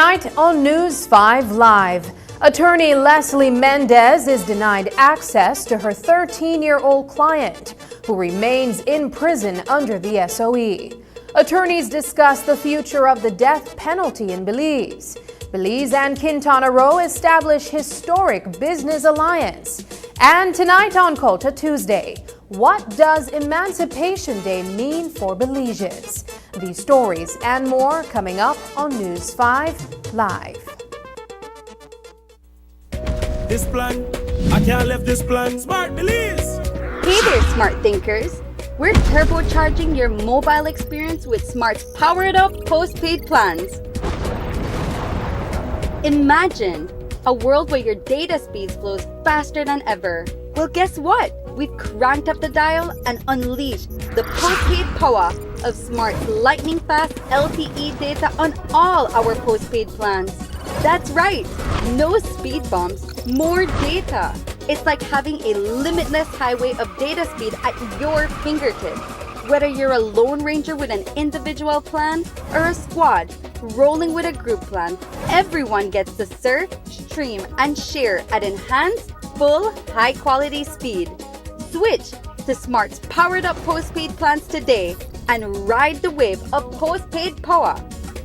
Tonight on News 5 Live, attorney Leslie Mendez is denied access to her 13-year-old client, who remains in prison under the SOE. Attorneys discuss the future of the death penalty in Belize. Belize and Quintana Roo establish historic business alliance. And tonight on Culture Tuesday, what does Emancipation Day mean for Belizeans? These stories and more coming up on News 5 Live. This plan, I can't leave this plan. Smart Belize! Hey there, smart thinkers. We're turbocharging your mobile experience with Smart's powered up postpaid plans. Imagine a world where your data speeds flows faster than ever. Well, guess what? We've cranked up the dial and unleashed the postpaid power of Smart's lightning-fast LTE data on all our postpaid plans. That's right, no speed bumps, more data. It's like having a limitless highway of data speed at your fingertips. Whether you're a lone ranger with an individual plan or a squad rolling with a group plan, everyone gets to surf, stream, and share at enhanced, full, high-quality speed. Switch to Smart's powered-up postpaid plans today and ride the wave of postpaid power.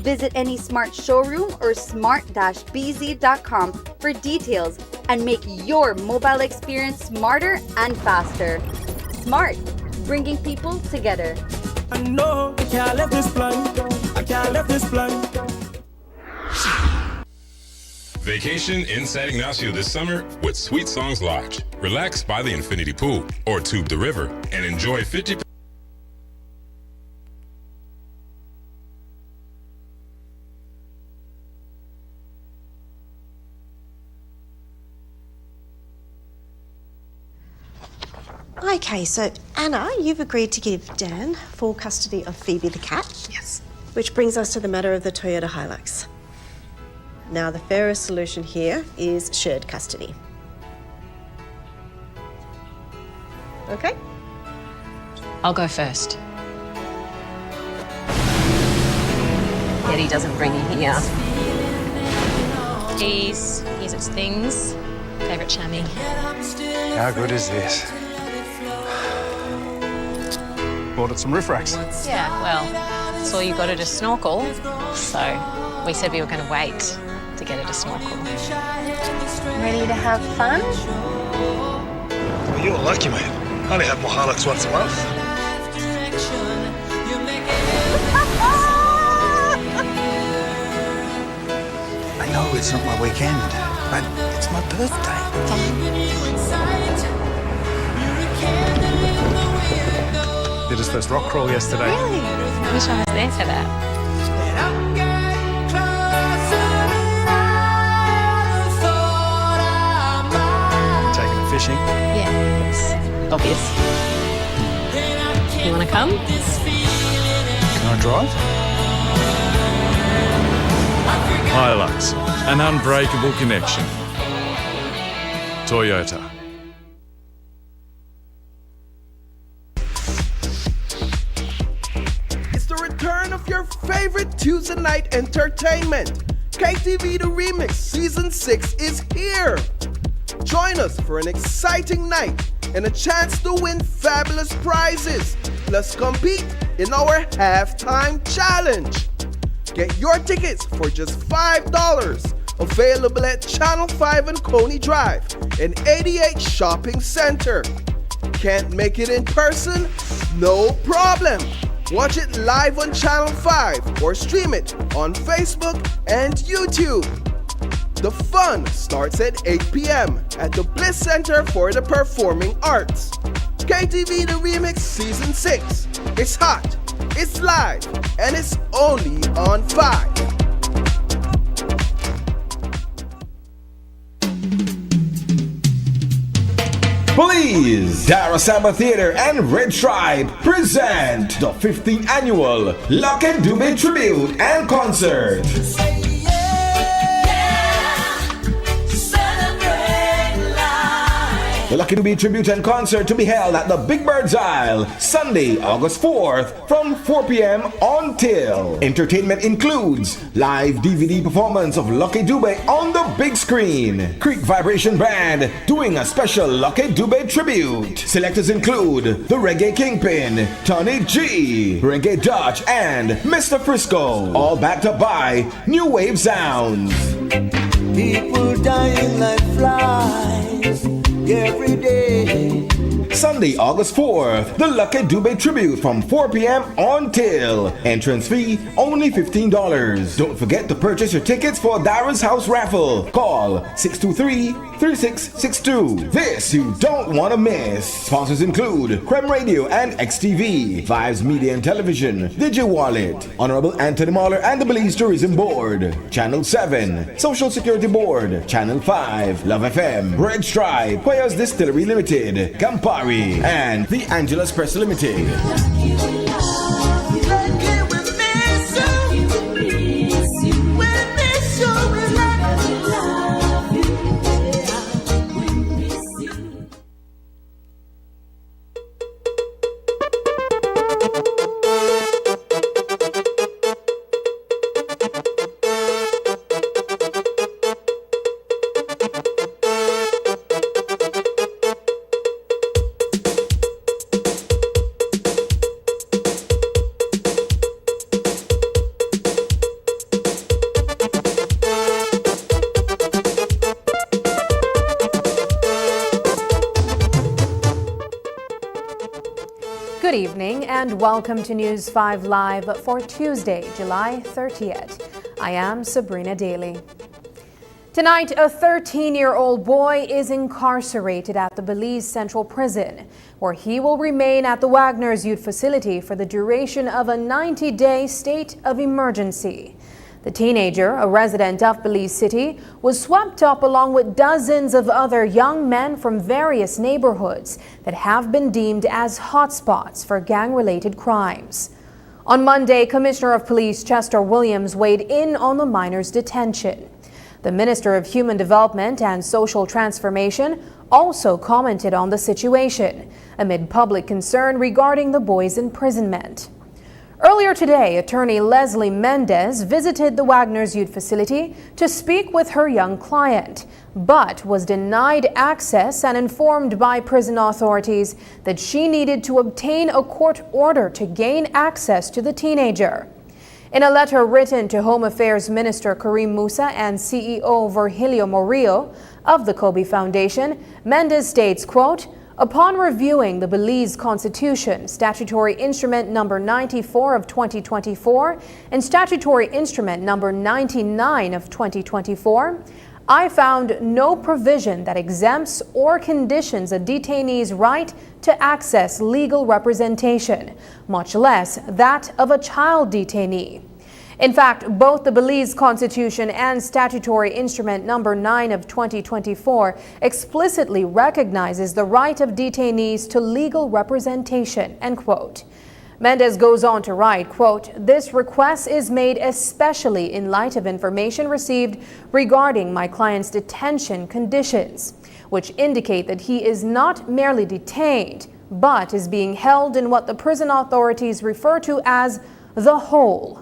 Visit any Smart showroom or smart-bz.com for details and make your mobile experience smarter and faster. Smart, bringing people together. I know I can't leave this plan. I can't leave this plan. Vacation in San Ignacio this summer with Sweet Songs Lodge. Relax by the infinity pool or tube the river and enjoy 50%. Okay, so Anna, you've agreed to give Dan full custody of Phoebe the cat. Yes. Which brings us to the matter of the Toyota Hilux. Now, the fairest solution here is shared custody. Okay? I'll go first. Eddie doesn't bring you here. He's its things. Favourite chamois. How good is this? Bought it some riff racks. Yeah, well, saw you got her to snorkel, so we said we were going to wait to get her to snorkel. Ready to have fun? Well, you're lucky, man. I only have my Hilux once a month. I know it's not my weekend, but it's my birthday. Did his first rock crawl yesterday. Really? I wish I was there for that. Taking it fishing. Yeah, it's obvious. You want to come? Can I drive? Hilux, an unbreakable connection. Toyota. It's the return of your favorite Tuesday night entertainment. KTV The Remix Season 6 is here. Join us for an exciting night and a chance to win fabulous prizes. Plus compete in our halftime challenge. Get your tickets for just $5. Available at Channel 5 and Coney Drive and 88 Shopping Center. Can't make it in person? No problem. Watch it live on Channel 5 or stream it on Facebook and YouTube. The fun starts at 8 p.m. at the Bliss Center for the Performing Arts. KTV The Remix Season 6. It's hot, it's live, and it's only on 5. Please, Darasamba Theatre and Red Tribe present the 15th annual Luck and Dube Tribute and Concert. The Lucky Dube Tribute and Concert to be held at the Big Bird's Isle, Sunday, August 4th from 4 p.m. until. Entertainment includes live DVD performance of Lucky Dube on the big screen. Creek Vibration Band doing a special Lucky Dube tribute. Selectors include the Reggae Kingpin, Tony G, Reggae Dutch, and Mr. Frisco. All backed up by New Wave Sounds. People dying like flies every day. Sunday, August 4th, the Lucky Dube tribute from 4 p.m. until. Entrance fee only $15. Don't forget to purchase your tickets for Dara's House Raffle. Call 623-3662. This you don't want to miss. Sponsors include Creme Radio and XTV, Vibes Media and Television, DigiWallet, Honorable Anthony Mahler and the Belize Tourism Board, Channel 7, Social Security Board, Channel 5, Love FM, Red Stripe, Players Distillery Limited, Campari, and the Angeles Press Limited. Good evening and welcome to News 5 Live for Tuesday, July 30th. I am Sabrina Daly. Tonight, a 13-year-old boy is incarcerated at the Belize Central Prison, where he will remain at the Wagner's Youth Facility for the duration of a 90-day state of emergency. The teenager, a resident of Belize City, was swept up along with dozens of other young men from various neighborhoods that have been deemed as hotspots for gang-related crimes. On Monday, Commissioner of Police Chester Williams weighed in on the minors' detention. The Minister of Human Development and Social Transformation also commented on the situation, amid public concern regarding the boys' imprisonment. Earlier today, attorney Leslie Mendez visited the Wagner's Youth Facility to speak with her young client, but was denied access and informed by prison authorities that she needed to obtain a court order to gain access to the teenager. In a letter written to Home Affairs Minister Karim Musa and CEO Virgilio Murillo of the Kobe Foundation, Mendez states, quote, "Upon reviewing the Belize Constitution, Statutory Instrument Number 94 of 2024 and Statutory Instrument Number 99 of 2024, I found no provision that exempts or conditions a detainee's right to access legal representation, much less that of a child detainee. In fact, both the Belize Constitution and Statutory Instrument Number 9 of 2024 explicitly recognizes the right of detainees to legal representation," end quote. Mendez goes on to write, quote, "This request is made especially in light of information received regarding my client's detention conditions, which indicate that he is not merely detained, but is being held in what the prison authorities refer to as the hole.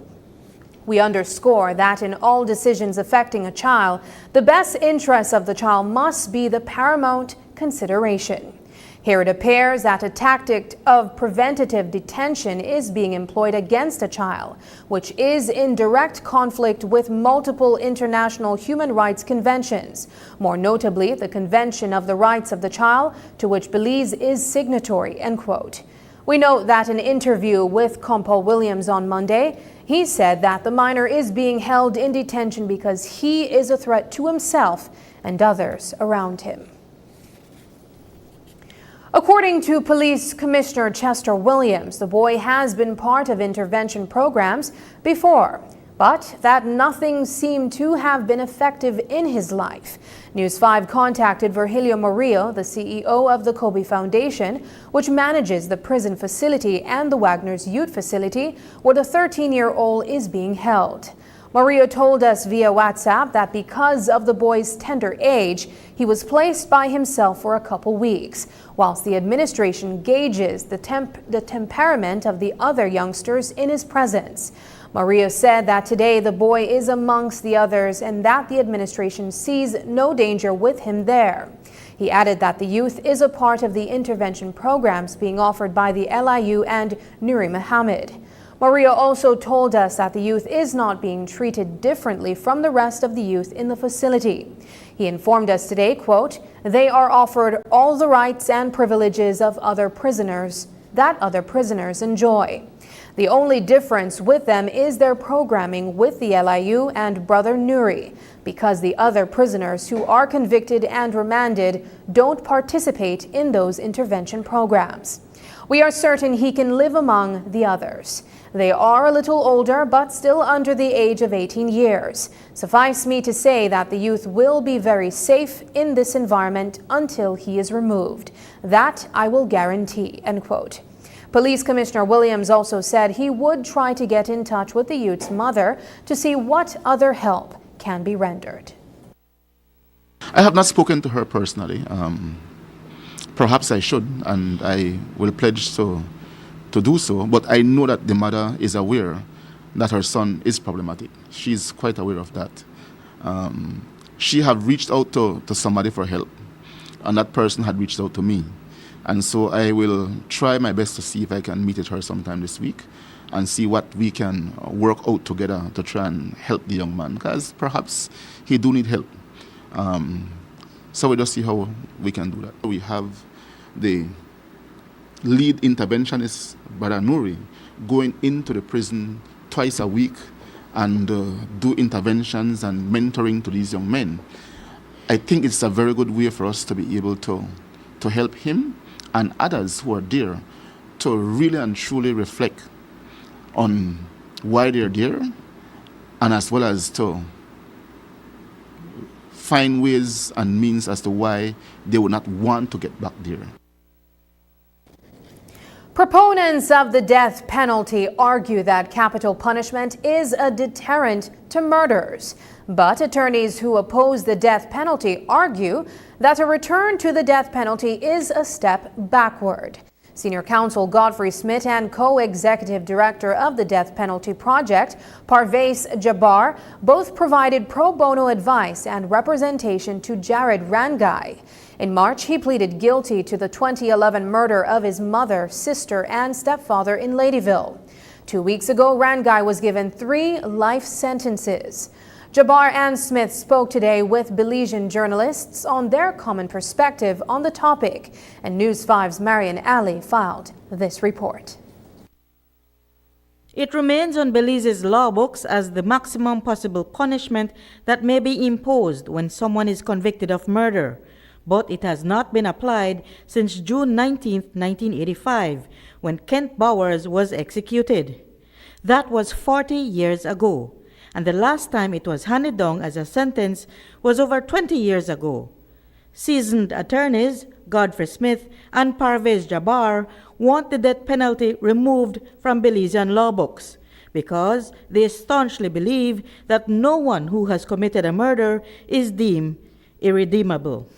We underscore that in all decisions affecting a child, the best interests of the child must be the paramount consideration. Here it appears that a tactic of preventative detention is being employed against a child, which is in direct conflict with multiple international human rights conventions, more notably the Convention of the Rights of the Child, to which Belize is signatory," end quote. We note that in an interview with Compo Williams on Monday, he said that the minor is being held in detention because he is a threat to himself and others around him. According to Police Commissioner Chester Williams, the boy has been part of intervention programs before, but that nothing seemed to have been effective in his life. News 5 contacted Virgilio Murillo, the CEO of the Kobe Foundation, which manages the prison facility and the Wagner's Youth Facility, where the 13-year-old is being held. Mario told us via WhatsApp that because of the boy's tender age, he was placed by himself for a couple weeks, whilst the administration gauges the temperament of the other youngsters in his presence. Mario said that today the boy is amongst the others and that the administration sees no danger with him there. He added that the youth is a part of the intervention programs being offered by the LIU and Nuri Muhammad. Maria also told us that the youth is not being treated differently from the rest of the youth in the facility. He informed us today, quote, "They are offered all the rights and privileges of other prisoners that other prisoners enjoy. The only difference with them is their programming with the LIU and Brother Nuri, because the other prisoners who are convicted and remanded don't participate in those intervention programs. We are certain he can live among the others. They are a little older, but still under the age of 18 years. Suffice me to say that the youth will be very safe in this environment until he is removed. That I will guarantee," end quote. Police Commissioner Williams also said he would try to get in touch with the youth's mother to see what other help can be rendered. I have not spoken to her personally. Perhaps I should, and I will pledge to do so, but I know that the mother is aware that her son is problematic. She's quite aware of that. She have reached out to somebody for help, and that person had reached out to me. And so I will try my best to see if I can meet with her sometime this week and see what we can work out together to try and help the young man, because perhaps he do need help. So we'll just see how we can do that. We have the lead interventionist, Brother Nuri, going into the prison twice a week and do interventions and mentoring to these young men. I think it's a very good way for us to be able to help him and others who are there to really and truly reflect on why they're there, and as well as to find ways and means as to why they would not want to get back there. Proponents of the death penalty argue that capital punishment is a deterrent to murders. But attorneys who oppose the death penalty argue that a return to the death penalty is a step backward. Senior counsel Godfrey Smith and co-executive director of the Death Penalty Project, Parvez Jabbar, both provided pro bono advice and representation to Jared Rangai. In March, he pleaded guilty to the 2011 murder of his mother, sister, and stepfather in Ladyville. 2 weeks ago, Rangai was given 3 life sentences. Jabbar and Smith spoke today with Belizean journalists on their common perspective on the topic, and News 5's Marian Ali filed this report. It remains on Belize's law books as the maximum possible punishment that may be imposed when someone is convicted of murder, but it has not been applied since June 19, 1985, when Kent Bowers was executed. That was 40 years ago, and the last time it was handed down as a sentence was over 20 years ago. Seasoned attorneys Godfrey Smith and Parvez Jabbar want the death penalty removed from Belizean law books because they staunchly believe that no one who has committed a murder is deemed irredeemable.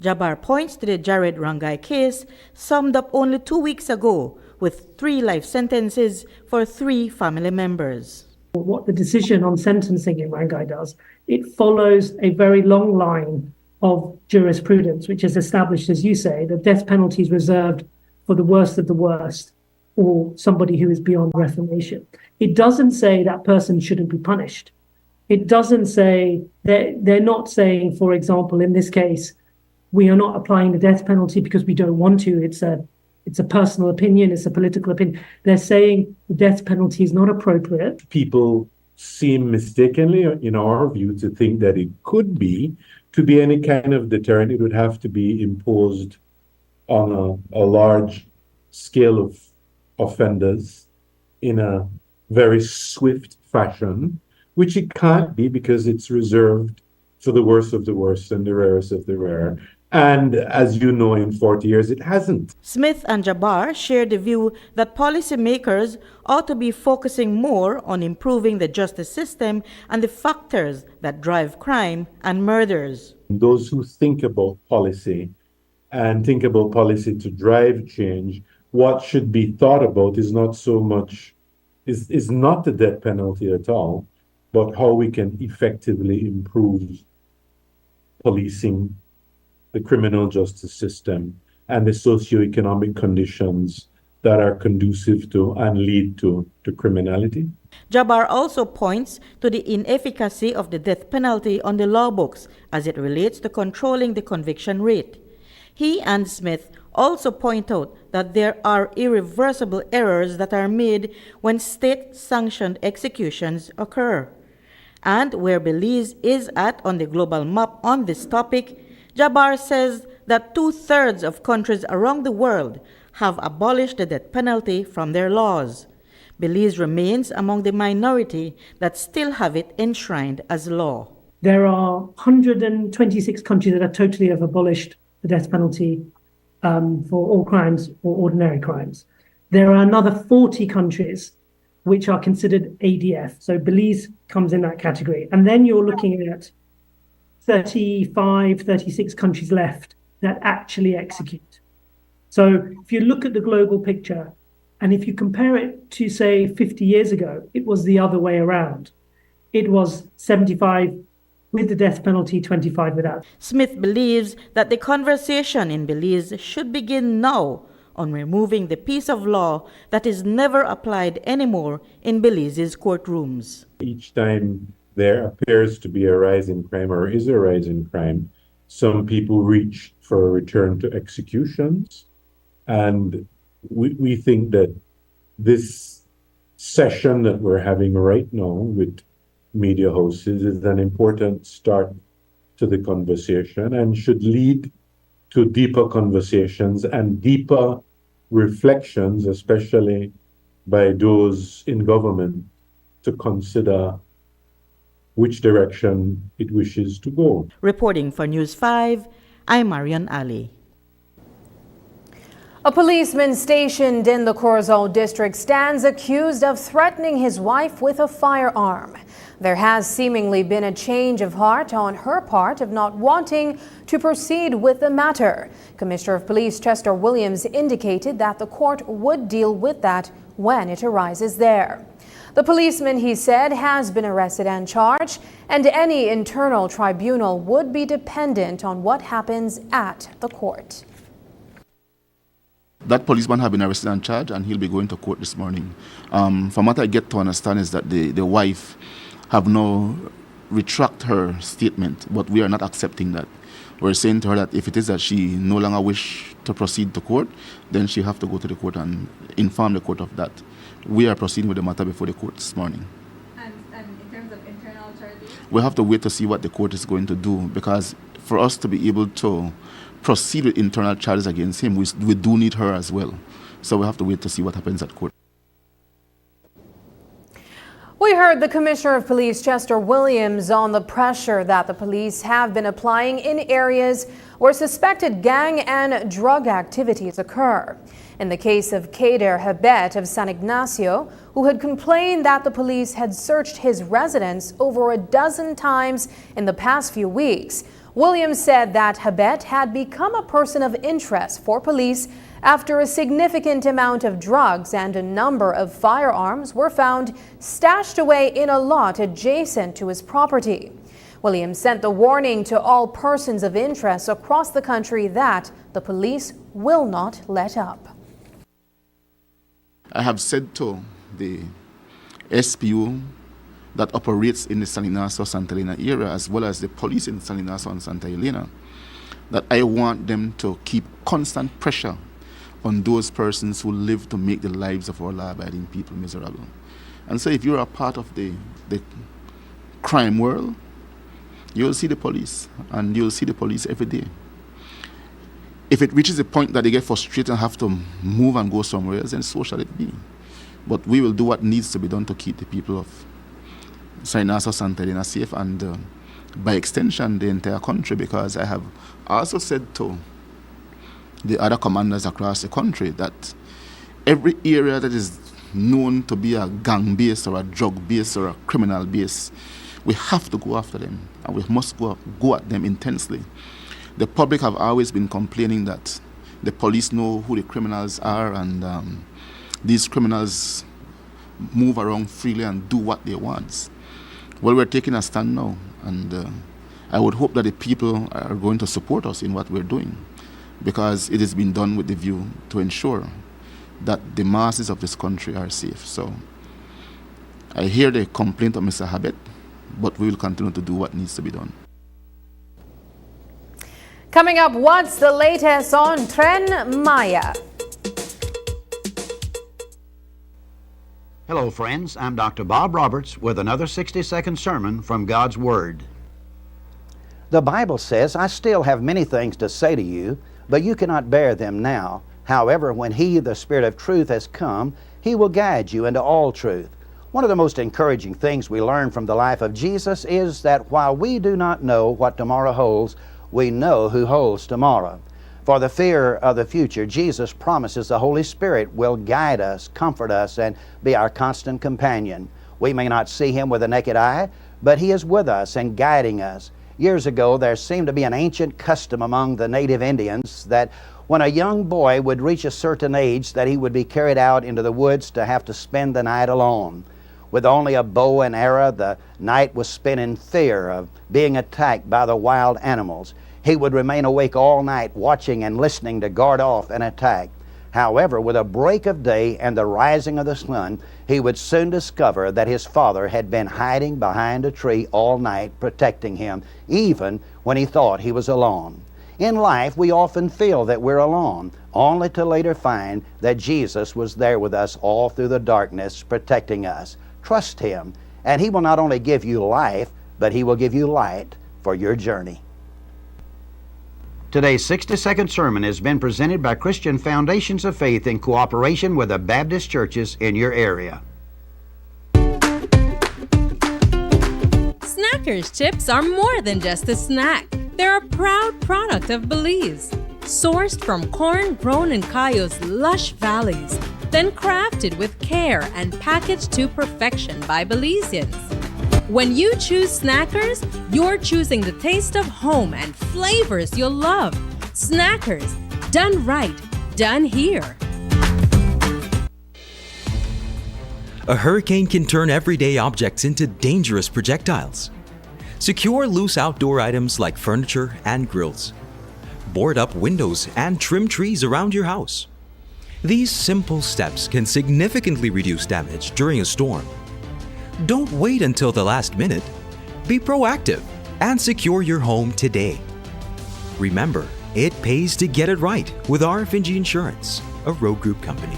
Jabbar points to the Jared Rangai case, summed up only 2 weeks ago, with 3 life sentences for 3 family members. What the decision on sentencing in Rangai does, it follows a very long line of jurisprudence, which has established, as you say, that death penalty is reserved for the worst of the worst or somebody who is beyond reformation. It doesn't say that person shouldn't be punished. It doesn't say, they're not saying, for example, in this case, we are not applying the death penalty because we don't want to. It's a personal opinion, it's a political opinion. They're saying the death penalty is not appropriate. People seem mistakenly, in our view, to think that it could be. To be any kind of deterrent, it would have to be imposed on a large scale of offenders in a very swift fashion, which it can't be because it's reserved for the worst of the worst and the rarest of the rare. And as you know, in 40 years, it hasn't. Smith and Jabbar share the view that policymakers ought to be focusing more on improving the justice system and the factors that drive crime and murders. Those who think about policy and think about policy to drive change, what should be thought about is not so much, is not the death penalty at all, but how we can effectively improve policing, the criminal justice system, and the socioeconomic conditions that are conducive to and lead to criminality. Jabbar also points to the inefficacy of the death penalty on the law books as it relates to controlling the conviction rate. He and Smith also point out that there are irreversible errors that are made when state-sanctioned executions occur. And where Belize is at on the global map on this topic, Jabbar says that 2/3 of countries around the world have abolished the death penalty from their laws. Belize remains among the minority that still have it enshrined as law. There are 126 countries that have totally abolished the death penalty for all crimes or ordinary crimes. There are another 40 countries which are considered ADF. So Belize comes in that category. And then you're looking at 35, 36 countries left that actually execute. So if you look at the global picture, and if you compare it to, say, 50 years ago, it was the other way around. It was 75 with the death penalty, 25 without. Smith believes that the conversation in Belize should begin now on removing the piece of law that is never applied anymore in Belize's courtrooms. Each time there appears to be a rise in crime or is a rise in crime, some people reach for a return to executions. And we think that this session that we're having right now with media houses is an important start to the conversation and should lead to deeper conversations and deeper reflections, especially by those in government, to consider which direction it wishes to go. Reporting for News 5, I'm Marian Ali. A policeman stationed in the Corozal district stands accused of threatening his wife with a firearm. There has seemingly been a change of heart on her part of not wanting to proceed with the matter. Commissioner of Police Chester Williams indicated that the court would deal with that when it arises there. The policeman, he said, has been arrested and charged, and any internal tribunal would be dependent on what happens at the court. That policeman has been arrested and charged, and he'll be going to court this morning. From what I get to understand is that the wife have now retract her statement, but we are not accepting that. We're saying to her that if it is that she no longer wish to proceed to court, then she have to go to the court and inform the court of that. We are proceeding with the matter before the court this morning. And in terms of internal charges? We have to wait to see what the court is going to do, because for us to be able to proceed with internal charges against him, we do need her as well. So we have to wait to see what happens at court. We heard the Commissioner of Police Chester Williams on the pressure that the police have been applying in areas where suspected gang and drug activities occur. In the case of Kader Habet of San Ignacio, who had complained that the police had searched his residence over a dozen times in the past few weeks, Williams said that Habet had become a person of interest for police after a significant amount of drugs and a number of firearms were found stashed away in a lot adjacent to his property. Williams sent the warning to all persons of interest across the country that the police will not let up. I have said to the SPU that operates in the San Ignacio, Santa Elena area, as well as the police in San Ignacio and Santa Elena, that I want them to keep constant pressure on those persons who live to make the lives of our law-abiding people miserable. And so if you're a part of the crime world, you'll see the police, and you'll see the police every day. If it reaches a point that they get frustrated and have to move and go somewhere else, then so shall it be. But we will do what needs to be done to keep the people of San Ignacio, Santa Elena safe, and by extension, the entire country, because I have also said to the other commanders across the country that every area that is known to be a gang base or a drug base or a criminal base, we have to go after them, and we must go at them intensely. The public have always been complaining that the police know who the criminals are, and these criminals move around freely and do what they want. Well, we're taking a stand now, and I would hope that the people are going to support us in what we're doing, because it has been done with the view to ensure that the masses of this country are safe. So I hear the complaint of Mr. Habet, but we will continue to do what needs to be done. Coming up, what's the latest on Tren Maya? Hello, friends. I'm Dr. Bob Roberts with another 60-second sermon from God's Word. The Bible says, I still have many things to say to you, but you cannot bear them now. However, when He, the Spirit of truth, has come, He will guide you into all truth. One of the most encouraging things we learn from the life of Jesus is that while we do not know what tomorrow holds, we know who holds tomorrow. For the fear of the future, Jesus promises the Holy Spirit will guide us, comfort us, and be our constant companion. We may not see Him with the naked eye, but He is with us and guiding us. Years ago, there seemed to be an ancient custom among the native Indians that when a young boy would reach a certain age, that he would be carried out into the woods to have to spend the night alone. With only a bow and arrow, the night was spent in fear of being attacked by the wild animals. He would remain awake all night, watching and listening to guard off an attack. However, with a break of day and the rising of the sun, he would soon discover that his father had been hiding behind a tree all night, protecting him, even when he thought he was alone. In life, we often feel that we're alone, only to later find that Jesus was there with us all through the darkness, protecting us. Trust Him, and He will not only give you life, but He will give you light for your journey. Today's 60-second sermon has been presented by Christian Foundations of Faith in cooperation with the Baptist churches in your area. Snackers chips are more than just a snack. They're a proud product of Belize, sourced from corn grown in Cayo's lush valleys, then crafted with care and packaged to perfection by Belizeans. When you choose Snackers, you're choosing the taste of home and flavors you'll love. Snackers, done right, done here. A hurricane can turn everyday objects into dangerous projectiles. Secure loose outdoor items like furniture and grills. Board up windows and trim trees around your house. These simple steps can significantly reduce damage during a storm. Don't wait until the last minute. Be proactive and secure your home today. Remember, it pays to get it right with RFNG Insurance, a Road Group company.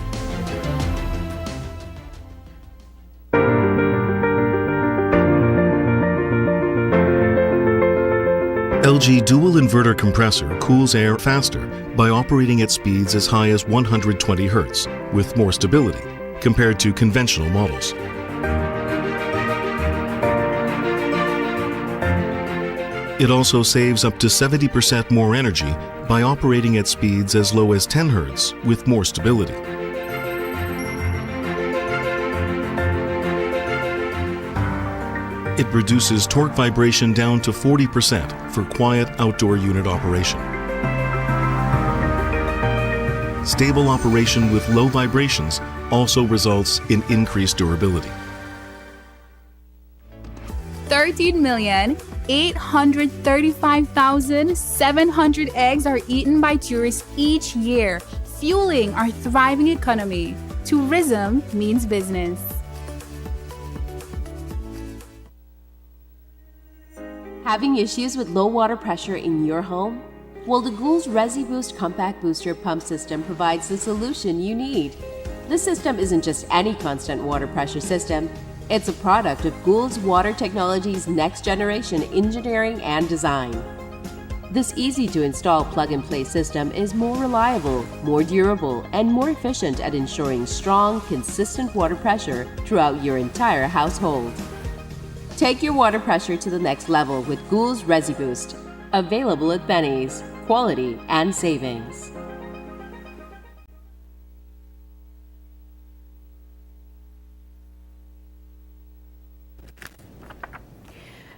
LG dual inverter compressor cools air faster by operating at speeds as high as 120 Hz with more stability compared to conventional models. It also saves up to 70% more energy by operating at speeds as low as 10 Hz with more stability. It reduces torque vibration down to 40% for quiet outdoor unit operation. Stable operation with low vibrations also results in increased durability. 13,835,700 eggs are eaten by tourists each year, fueling our thriving economy. Tourism means business. Having issues with low water pressure in your home? Well, the Gould's ResiBoost Compact Booster Pump System provides the solution you need. This system isn't just any constant water pressure system. It's a product of Gould's Water Technology's next generation engineering and design. This easy-to-install plug-and-play system is more reliable, more durable, and more efficient at ensuring strong, consistent water pressure throughout your entire household. Take your water pressure to the next level with Goulds Resi Boost. Available at Benny's. Quality and savings.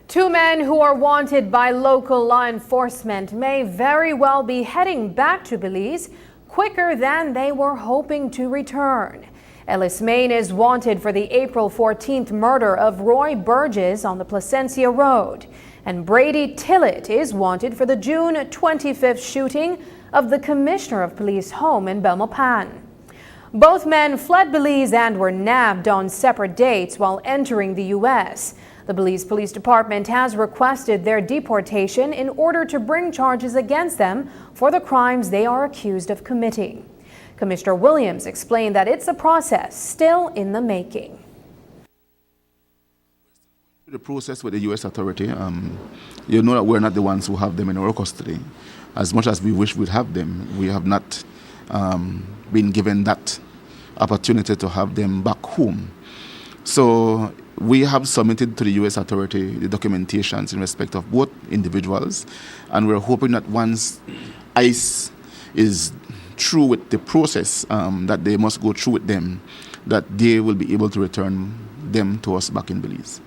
Two men who are wanted by local law enforcement may very well be heading back to Belize quicker than they were hoping to return. Ellis Main is wanted for the April 14th murder of Roy Burgess on the Placencia Road. And Brady Tillett is wanted for the June 25th shooting of the Commissioner of Police home in Belmopan. Both men fled Belize and were nabbed on separate dates while entering the U.S. The Belize Police Department has requested their deportation in order to bring charges against them for the crimes they are accused of committing. Commissioner Williams explained that it's a process still in the making. The process with the U.S. authority, you know that we're not the ones who have them in our custody. As much as we wish we'd have them, we have not been given that opportunity to have them back home. So we have submitted to the U.S. authority the documentations in respect of both individuals, and we're hoping that once ICE is through with the process that they must go through with them, that they will be able to return them to us back in Belize.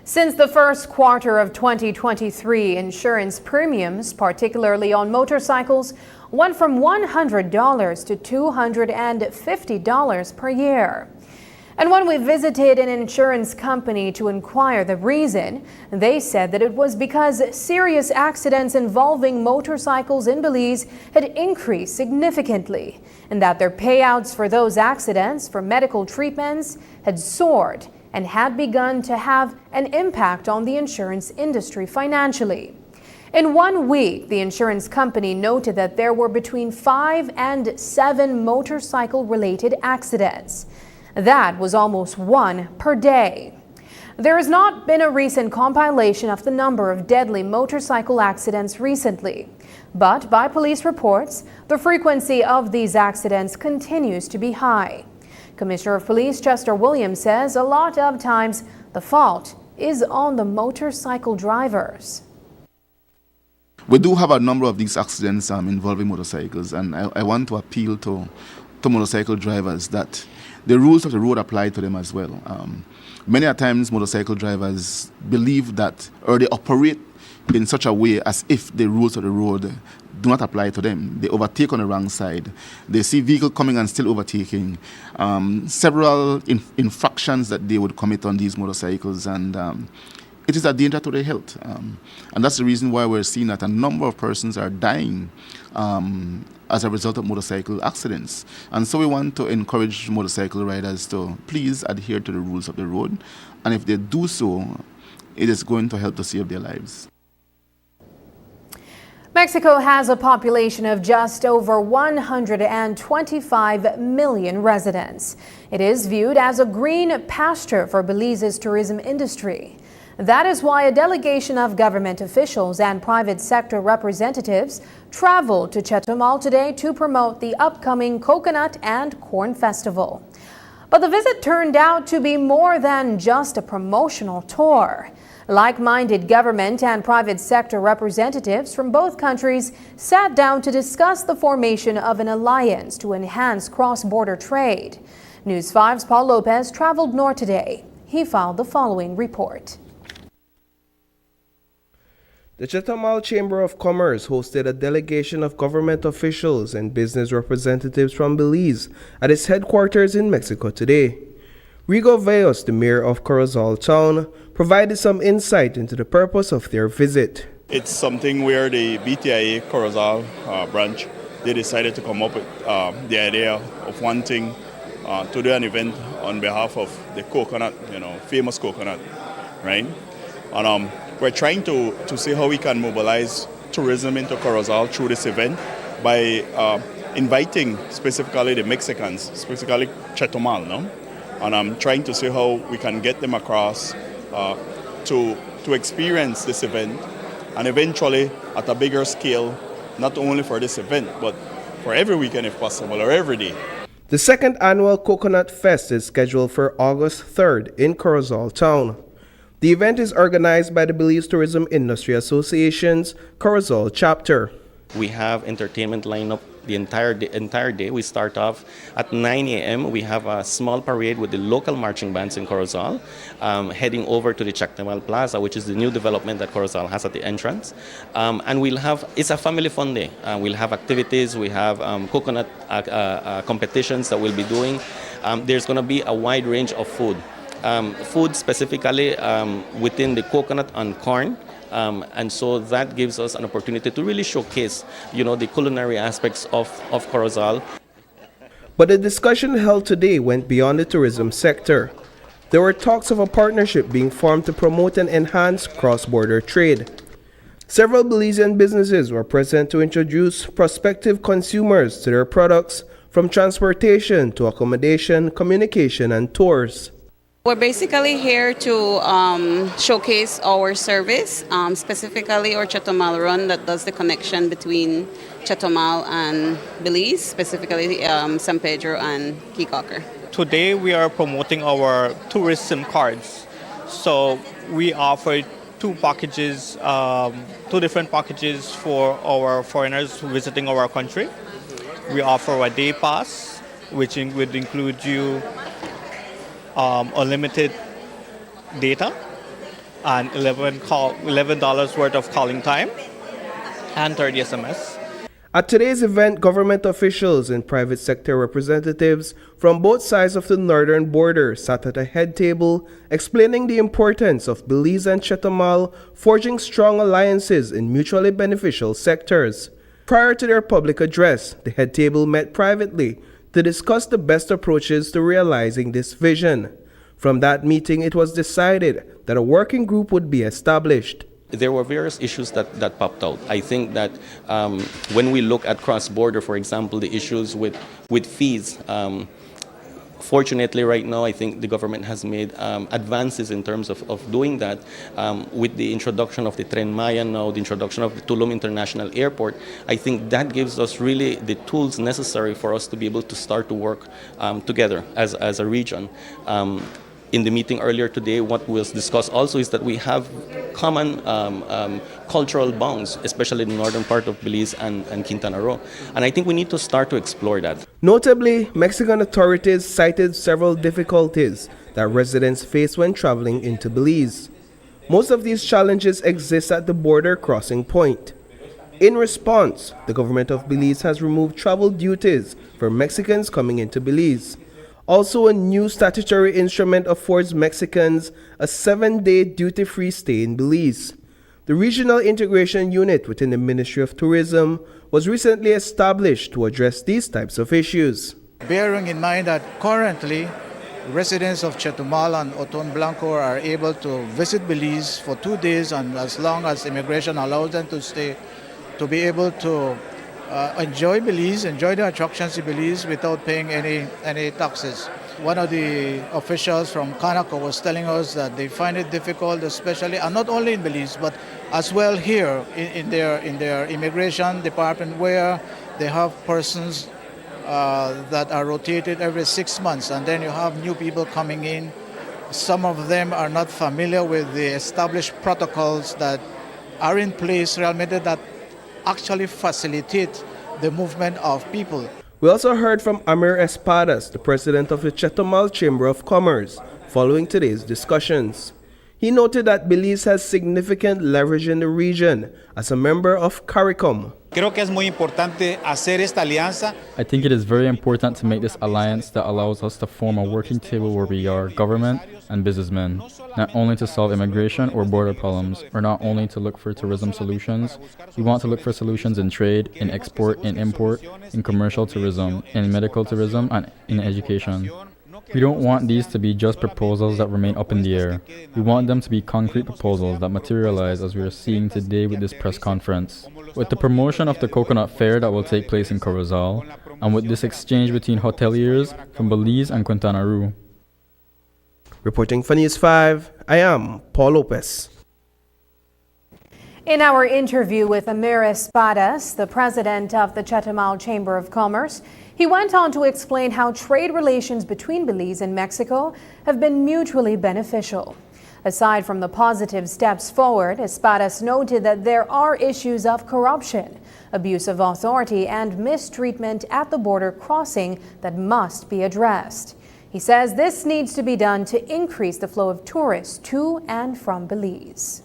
Since the first quarter of 2023, insurance premiums, particularly on motorcycles, went from $100 to $250 per year. And when we visited an insurance company to inquire the reason, they said that it was because serious accidents involving motorcycles in Belize had increased significantly, and that their payouts for those accidents for medical treatments had soared and had begun to have an impact on the insurance industry financially. In 1 week, the insurance company noted that there were between 5 and 7 motorcycle-related accidents. That was almost 1 per day. There has not been a recent compilation of the number of deadly motorcycle accidents recently, but by police reports, the frequency of these accidents continues to be high. Commissioner of Police Chester Williams says a lot of times the fault is on the motorcycle drivers. We do have a number of these accidents involving motorcycles, and I want to appeal to motorcycle drivers that the rules of the road apply to them as well. Many a times motorcycle drivers believe that, or they operate in such a way as if the rules of the road do not apply to them. They overtake on the wrong side. They see vehicle coming and still overtaking. Several infractions that they would commit on these motorcycles, and it is a danger to their health. And that's the reason why we're seeing that a number of persons are dying as a result of motorcycle accidents. And so we want to encourage motorcycle riders to please adhere to the rules of the road. And if they do so, it is going to help to save their lives. Mexico has a population of just over 125 million residents. It is viewed as a green pasture for Belize's tourism industry. That is why a delegation of government officials and private sector representatives traveled to Chetumal today to promote the upcoming Coconut and Corn Festival. But the visit turned out to be more than just a promotional tour. Like-minded government and private sector representatives from both countries sat down to discuss the formation of an alliance to enhance cross-border trade. News 5's Paul Lopez traveled north today. He filed the following report. The Chetumal Chamber of Commerce hosted a delegation of government officials and business representatives from Belize at its headquarters in Mexico today. Rigo Veos, the mayor of Corozal Town, provided some insight into the purpose of their visit. It's something where the BTIA Corozal branch, they decided to come up with the idea of wanting to do an event on behalf of the coconut, famous coconut, right? And we're trying to see how we can mobilize tourism into Corozal through this event by inviting specifically the Mexicans, specifically Chetumal, no? And I'm trying to see how we can get them across to experience this event, and eventually at a bigger scale, not only for this event, but for every weekend if possible, or every day. The second annual Coconut Fest is scheduled for August 3rd in Corozal Town. The event is organized by the Belize Tourism Industry Association's Corozal chapter. We have entertainment lineup the entire day. We start off at 9 a.m. We have a small parade with the local marching bands in Corozal, heading over to the Chactamal Plaza, which is the new development that Corozal has at the entrance. And it's a family fun day. We'll have activities, we have coconut competitions that we'll be doing. There's going to be a wide range of food. Food specifically within the coconut and corn. And so that gives us an opportunity to really showcase, the culinary aspects of Corozal. But the discussion held today went beyond the tourism sector. There were talks of a partnership being formed to promote and enhance cross-border trade. Several Belizean businesses were present to introduce prospective consumers to their products, from transportation to accommodation, communication, and tours. We're basically here to showcase our service, specifically our Chetomal run that does the connection between Chetomal and Belize, specifically San Pedro and Kikocker. Today we are promoting our tourist SIM cards. So we offer two different packages for our foreigners visiting our country. We offer a day pass, which would include you unlimited data and $11 worth of calling time and 30 SMS. At today's event, government officials and private sector representatives from both sides of the northern border sat at a head table explaining the importance of Belize and Chetomal forging strong alliances in mutually beneficial sectors. Prior to their public address, the head table met privately to discuss the best approaches to realizing this vision. From that meeting, it was decided that a working group would be established. There were various issues that popped out. I think that when we look at cross-border, for example, the issues with fees, fortunately right now I think the government has made advances in terms of doing that with the introduction of the Tren Maya now, the introduction of the Tulum International Airport. I think that gives us really the tools necessary for us to be able to start to work together as a region. In the meeting earlier today, what was discussed also is that we have common cultural bonds, especially in the northern part of Belize and Quintana Roo. And I think we need to start to explore that. Notably, Mexican authorities cited several difficulties that residents face when traveling into Belize. Most of these challenges exist at the border crossing point. In response, the government of Belize has removed travel duties for Mexicans coming into Belize. Also, a new statutory instrument affords Mexicans a 7-day duty-free stay in Belize. The Regional Integration Unit within the Ministry of Tourism was recently established to address these types of issues. Bearing in mind that currently residents of Chetumal and Oton Blanco are able to visit Belize for 2 days, and as long as immigration allows them to stay, to be able to enjoy Belize, enjoy the attractions in Belize without paying any taxes. One of the officials from CARICOM was telling us that they find it difficult, especially, and not only in Belize, but as well here in their immigration department, where they have persons that are rotated every 6 months, and then you have new people coming in. Some of them are not familiar with the established protocols that are in place, realmente, that actually facilitate the movement of people. We also heard from Amir Espadas, the president of the Chetomal Chamber of Commerce, following today's discussions. He noted that Belize has significant leverage in the region as a member of CARICOM. Creo que es muy importante hacer esta alianza. I think it is very important to make this alliance that allows us to form a working table where we are government and businessmen, not only to solve immigration or border problems, or not only to look for tourism solutions. We want to look for solutions in trade, in export, in import, in commercial tourism, in medical tourism, and in education. We don't want these to be just proposals that remain up in the air. We want them to be concrete proposals that materialize, as we are seeing today with this press conference. With the promotion of the Coconut Fair that will take place in Corozal, and with this exchange between hoteliers from Belize and Quintana Roo. Reporting for News 5, I am Paul Lopez. In our interview with Amir Espadas, the president of the Chetomal Chamber of Commerce, He went on to explain how trade relations between Belize and Mexico have been mutually beneficial. Aside from the positive steps forward, Espadas noted that there are issues of corruption, abuse of authority, and mistreatment at the border crossing that must be addressed. He says this needs to be done to increase the flow of tourists to and from Belize.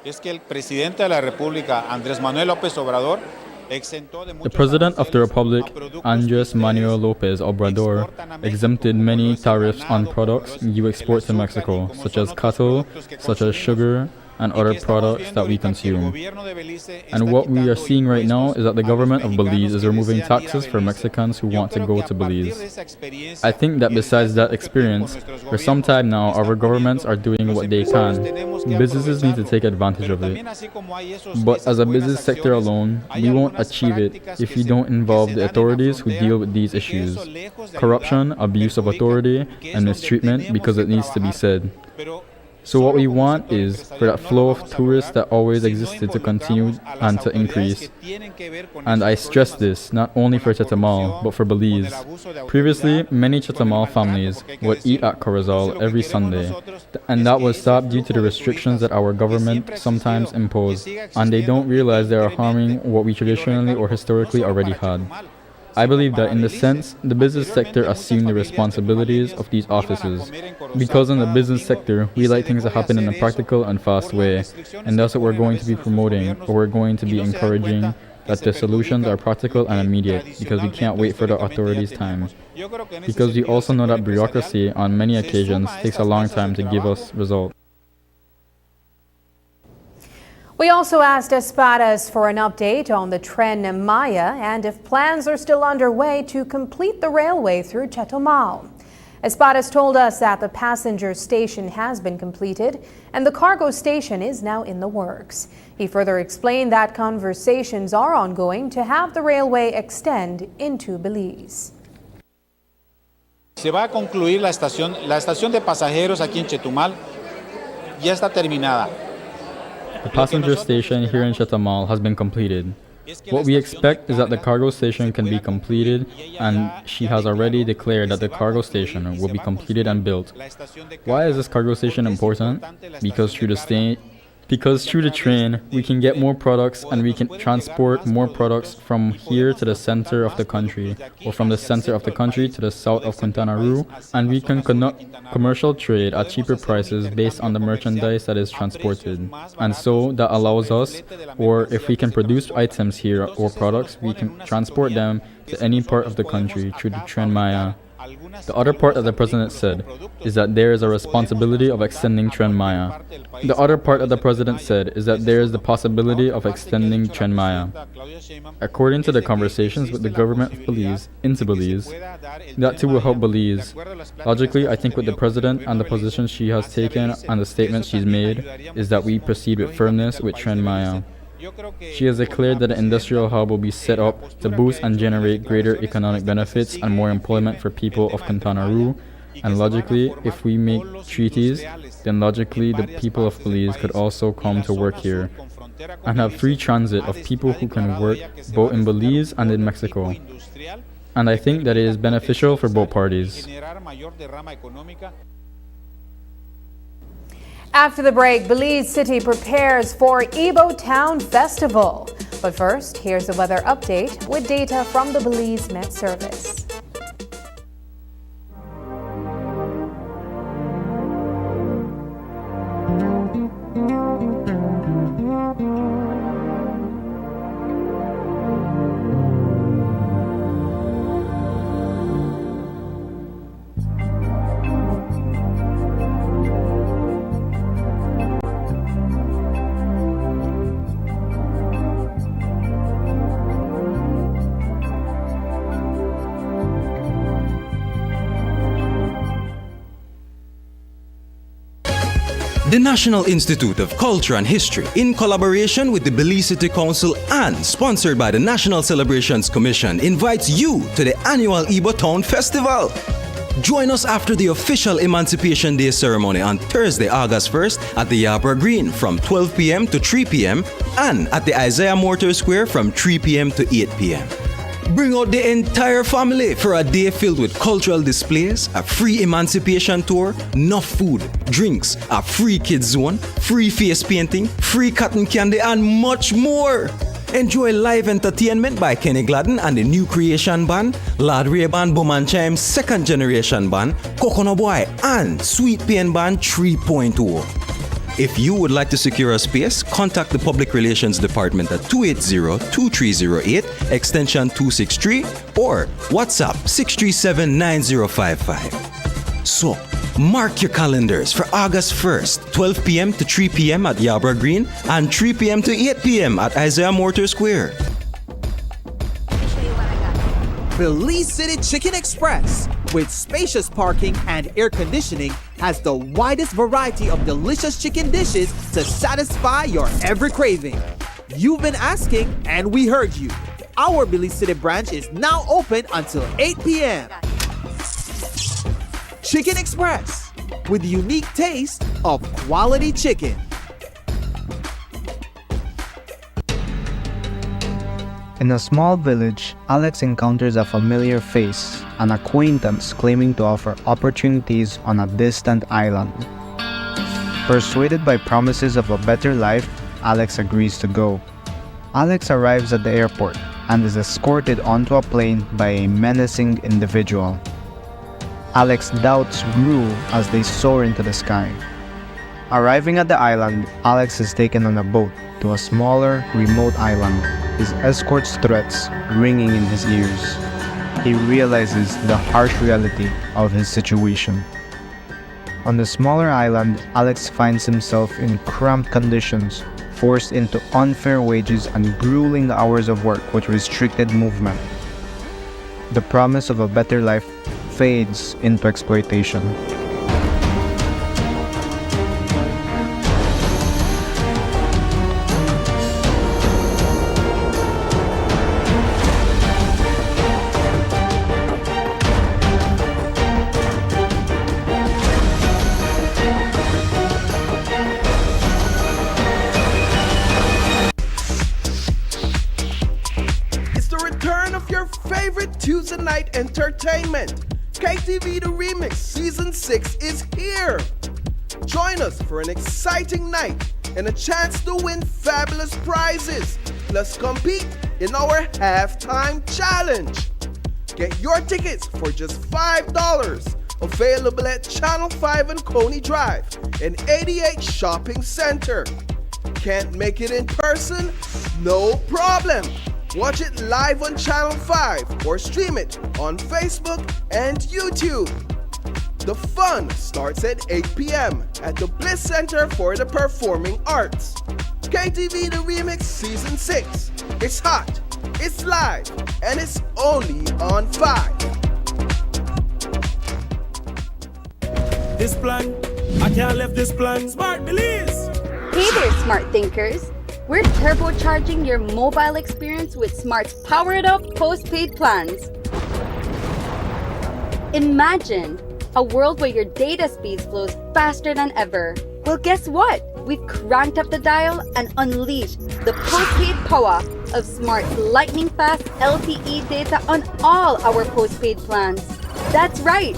Es que el presidente de la República, Andrés Manuel López Obrador, The President of the Republic, Andrés Manuel López Obrador, exempted many tariffs on products you export to Mexico, such as cattle, such as sugar, and other products that we consume. And what we are seeing right now is that the government of Belize is removing taxes for Mexicans who want to go to Belize. I think that besides that experience, for some time now our governments are doing what they can. Businesses need to take advantage of it. But as a business sector alone, we won't achieve it if we don't involve the authorities who deal with these issues. Corruption, abuse of authority, and mistreatment, because it needs to be said. So what we want is for that flow of tourists that always existed to continue and to increase. And I stress this not only for Chetumal, but for Belize. Previously, many Chetumal families would eat at Corozal every Sunday, and that was stopped due to the restrictions that our government sometimes imposed, and they don't realize they are harming what we traditionally or historically already had. I believe that in the sense, the business sector assumed the responsibilities of these offices. Because in the business sector, we like things to happen in a practical and fast way, and that's what we're going to be promoting, or we're going to be encouraging, that the solutions are practical and immediate, because we can't wait for the authorities' time. Because we also know that bureaucracy, on many occasions, takes a long time to give us results. We also asked Espadas for an update on the Tren Maya and if plans are still underway to complete the railway through Chetumal. Espadas told us that the passenger station has been completed and the cargo station is now in the works. He further explained that conversations are ongoing to have the railway extend into Belize. Se va a concluir la estación de pasajeros aquí en Chetumal ya está terminada. The passenger station here in Chetumal has been completed. What we expect is that the cargo station can be completed, and she has already declared that the cargo station will be completed and built. Why is this cargo station important? Because through the train, we can get more products and we can transport more products from here to the center of the country, or from the center of the country to the south of Quintana Roo, and we can conduct commercial trade at cheaper prices based on the merchandise that is transported. And so that allows us, or if we can produce items here or products, we can transport them to any part of the country through the Tren Maya. The other part that the President said is that there is a responsibility of extending Tren Maya. The other part that the President said is that there is the possibility of extending Tren Maya. According to the conversations with the government of Belize into Belize, that too will help Belize. Logically, I think with the President and the position she has taken and the statements she's made is that we proceed with firmness with Tren Maya. She has declared that an industrial hub will be set up to boost and generate greater economic benefits and more employment for people of Quintana Roo. And logically, if we make treaties, then logically the people of Belize could also come to work here and have free transit of people who can work both in Belize and in Mexico. And I think that it is beneficial for both parties. After the break, Belize City prepares for Ebo Town Festival. But first, here's the weather update with data from the Belize Met Service. The National Institute of Culture and History, in collaboration with the Belize City Council and sponsored by the National Celebrations Commission, invites you to the annual Ebo Town Festival. Join us after the official Emancipation Day ceremony on Thursday, August 1st at the Yapper Green from 12 p.m. to 3 p.m. and at the Isaiah Mortar Square from 3 p.m. to 8 p.m. Bring out the entire family for a day filled with cultural displays, a free Emancipation tour, enough food, drinks, a free kids zone, free face painting, free cotton candy, and much more. Enjoy live entertainment by Kenny Gladden and the New Creation Band, Lord Ray Band, Boom and Chime's second generation band, Coconut Boy, and Sweet Pain Band 3.0. If you would like to secure a space, contact the Public Relations Department at 280-2308, extension 263, or WhatsApp 637-9055. So, mark your calendars for August 1st, 12 p.m. to 3 p.m. at Yabra Green and 3 p.m. to 8 p.m. at Isaiah Mortar Square. Belize City Chicken Express, with spacious parking and air conditioning, has the widest variety of delicious chicken dishes to satisfy your every craving. You've been asking, and we heard you. Our Belize City branch is now open until 8 p.m. Chicken Express, with the unique taste of quality chicken. In a small village, Alex encounters a familiar face, an acquaintance claiming to offer opportunities on a distant island. Persuaded by promises of a better life, Alex agrees to go. Alex arrives at the airport and is escorted onto a plane by a menacing individual. Alex's doubts grew as they soar into the sky. Arriving at the island, Alex is taken on a boat to a smaller, remote island, his escort's threats ringing in his ears. He realizes the harsh reality of his situation. On the smaller island, Alex finds himself in cramped conditions, forced into unfair wages and grueling hours of work with restricted movement. The promise of a better life fades into exploitation. Tuesday night entertainment. KTV The Remix Season 6 is here. Join us for an exciting night and a chance to win fabulous prizes. Plus compete in our halftime challenge. Get your tickets for just $5. Available at Channel 5 and Coney Drive and 88 Shopping Center. Can't make it in person? No problem. Watch it live on Channel 5 or stream it on Facebook and YouTube. The fun starts at 8 p.m. at the Bliss Center for the Performing Arts. KTV The Remix Season 6. It's hot, it's live, and it's only on 5. This plan, I can't leave this plan. Smart Belize! Hey there, smart thinkers! We're turbocharging your mobile experience with Smart's powered up postpaid plans. Imagine a world where your data speeds flows faster than ever. Well, guess what? We've cranked up the dial and unleashed the postpaid power of Smart's lightning fast LTE data on all our postpaid plans. That's right,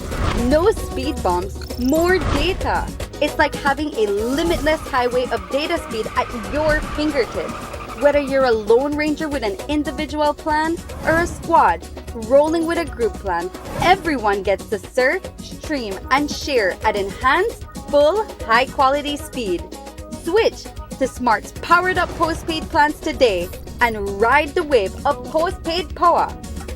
no speed bumps, more data. It's like having a limitless highway of data speed at your fingertips. Whether you're a lone ranger with an individual plan or a squad rolling with a group plan, everyone gets to surf, stream, and share at enhanced, full, high-quality speed. Switch to Smart's powered-up postpaid plans today and ride the wave of postpaid power.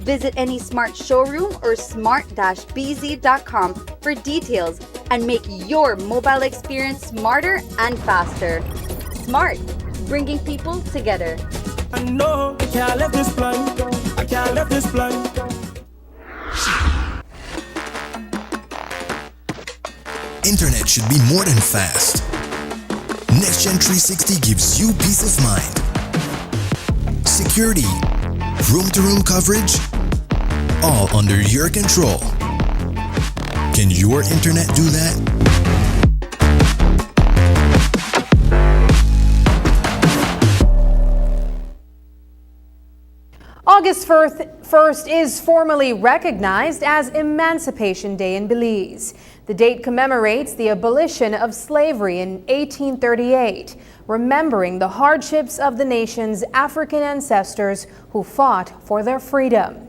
Visit any Smart showroom or smart-bz.com for details and make your mobile experience smarter and faster. Smart, bringing people together. I know I can't leave this plan. I can't leave this plan. Internet should be more than fast. NextGen 360 gives you peace of mind. Security, room-to-room coverage, all under your control. Can your internet do that? August 1st is formally recognized as Emancipation Day in Belize. The date commemorates the abolition of slavery in 1838, remembering the hardships of the nation's African ancestors who fought for their freedom.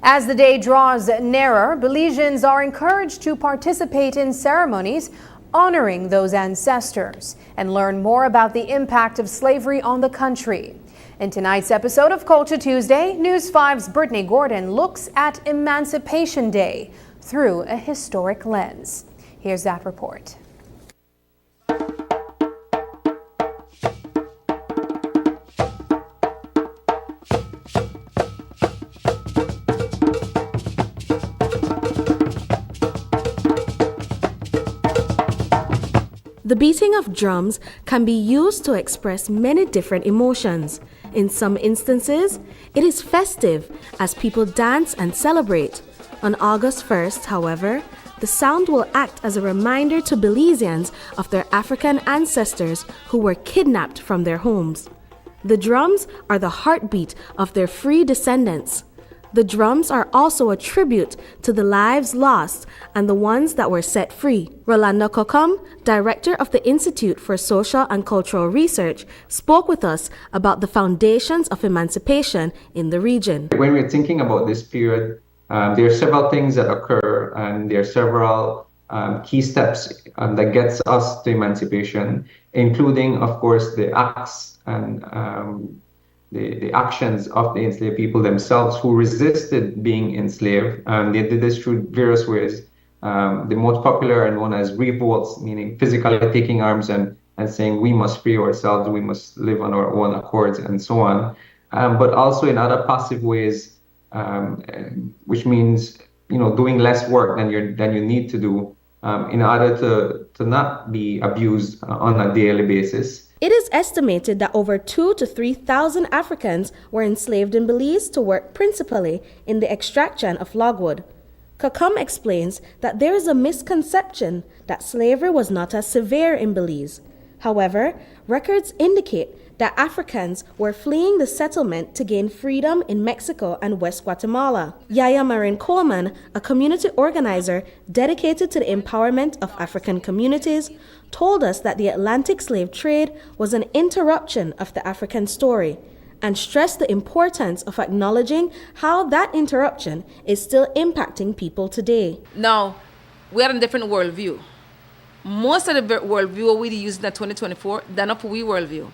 As the day draws nearer, Belizeans are encouraged to participate in ceremonies honoring those ancestors and learn more about the impact of slavery on the country. In tonight's episode of Culture Tuesday, News 5's Brittany Gordon looks at Emancipation Day through a historic lens. Here's that report. The beating of drums can be used to express many different emotions. In some instances, it is festive as people dance and celebrate. On August 1st, however, the sound will act as a reminder to Belizeans of their African ancestors who were kidnapped from their homes. The drums are the heartbeat of their free descendants. The drums are also a tribute to the lives lost and the ones that were set free. Rolando CARICOM, director of the Institute for Social and Cultural Research, spoke with us about the foundations of emancipation in the region. When we're thinking about this period, there are several things that occur, and there are several key steps that gets us to emancipation, including, of course, the acts and the actions of the enslaved people themselves who resisted being enslaved. They did this through various ways. The most popular and known as revolts, meaning physically taking arms and saying we must free ourselves, we must live on our own accords, and so on. But also in other passive ways, which means doing less work than you need to do in order to not be abused on a daily basis. It is estimated that over 2,000 to 3,000 Africans were enslaved in Belize to work principally in the extraction of logwood. CARICOM explains that there is a misconception that slavery was not as severe in Belize. However, records indicate that Africans were fleeing the settlement to gain freedom in Mexico and West Guatemala. Yaya Marin Coleman, a community organizer dedicated to the empowerment of African communities, told us that the Atlantic slave trade was an interruption of the African story and stressed the importance of acknowledging how that interruption is still impacting people today. Now, we are in a different worldview. Most of the worldview we use in 2024, they're not we worldview.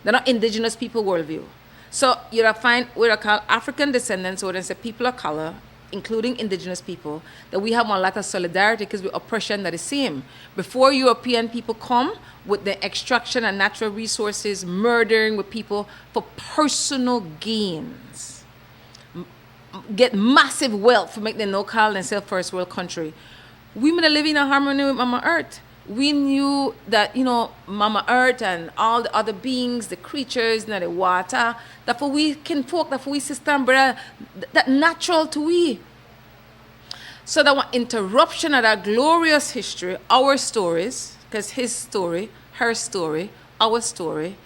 They're not indigenous people worldview. So you'll find what I call African descendants, or there's people of color, including indigenous people, that we have a lot of solidarity because we're oppression that is same. Before European people come with the extraction and natural resources, murdering with people for personal gains, get massive wealth to make them no call themselves first world country. Women are living in harmony with Mama Earth. We knew that, Mama Earth and all the other beings, the creatures, the water, that for we can folk, that for we sister and brother, that natural to we. So that one interruption of that glorious history, our stories, because his story, her story, our story,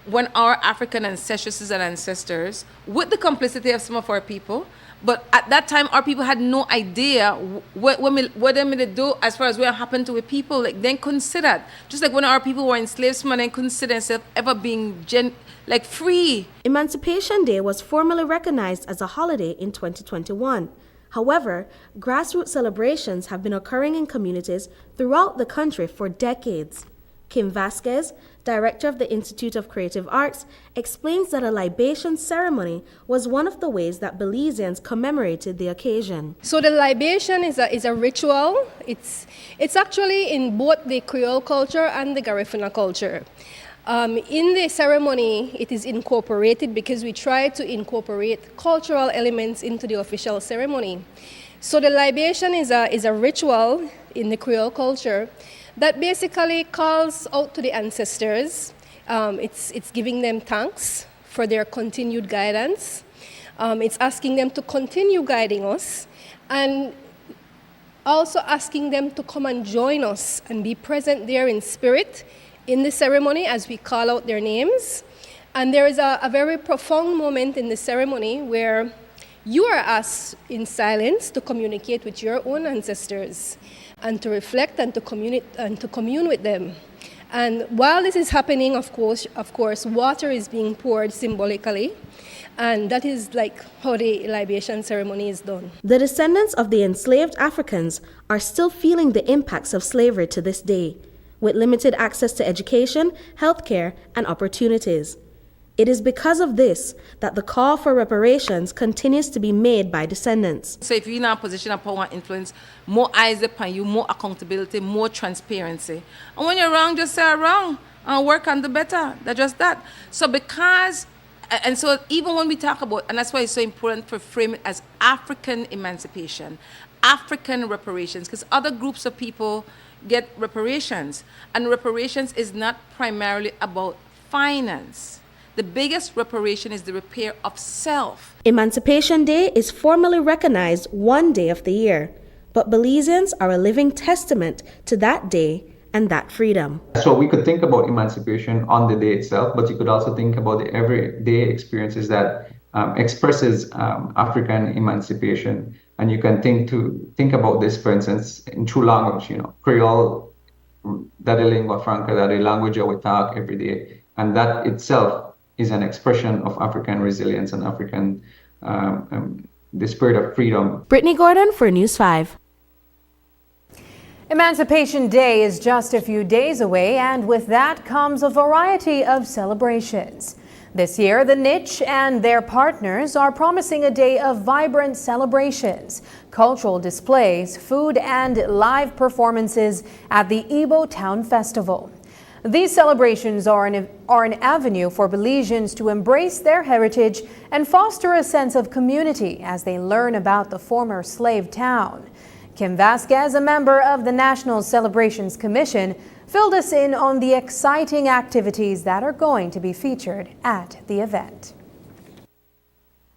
when our African ancestresses and ancestors, with the complicity of some of our people, but at that time, our people had no idea what they made do as far as what happened to the people. Like, then considered, just like when our people were enslaved, someone then considered themselves ever being free. Emancipation Day was formally recognized as a holiday in 2021. However, grassroots celebrations have been occurring in communities throughout the country for decades. Kim Vasquez, director of the Institute of Creative Arts, explains that a libation ceremony was one of the ways that Belizeans commemorated the occasion. So the libation is a ritual. It's actually in both the Creole culture and the Garifuna culture. In the ceremony, it is incorporated because we try to incorporate cultural elements into the official ceremony. So the libation is a ritual in the Creole culture that basically calls out to the ancestors. It's giving them thanks for their continued guidance. It's asking them to continue guiding us, and also asking them to come and join us and be present there in spirit in the ceremony as we call out their names. And there is a very profound moment in the ceremony where you are asked in silence to communicate with your own ancestors and to reflect and to commune with them. And while this is happening, of course, water is being poured symbolically, and that is like how the libation ceremony is done. The descendants of the enslaved Africans are still feeling the impacts of slavery to this day, with limited access to education, healthcare, and opportunities. It is because of this that the call for reparations continues to be made by descendants. So if you're in a position of power and influence, more eyes upon you, more accountability, more transparency. And when you're wrong, just say I'm wrong and work on the better. That's just that. So because, and so even when we talk about, and that's why it's so important to frame it as African emancipation, African reparations, because other groups of people get reparations. And reparations is not primarily about finance. The biggest reparation is the repair of self. Emancipation Day is formally recognized one day of the year, but Belizeans are a living testament to that day and that freedom. So we could think about emancipation on the day itself, but you could also think about the everyday experiences that expresses African emancipation. And you can think about this, for instance, in true language, Creole, that is lingua franca, that is language that we talk every day. And that itself is an expression of African resilience and African, the spirit of freedom. Brittany Gordon for News 5. Emancipation Day is just a few days away, and with that comes a variety of celebrations. This year, the Niche and their partners are promising a day of vibrant celebrations, cultural displays, food, and live performances at the Igbo Town Festival. These celebrations are an avenue for Belizeans to embrace their heritage and foster a sense of community as they learn about the former slave town. Kim Vasquez, a member of the National Celebrations Commission, filled us in on the exciting activities that are going to be featured at the event.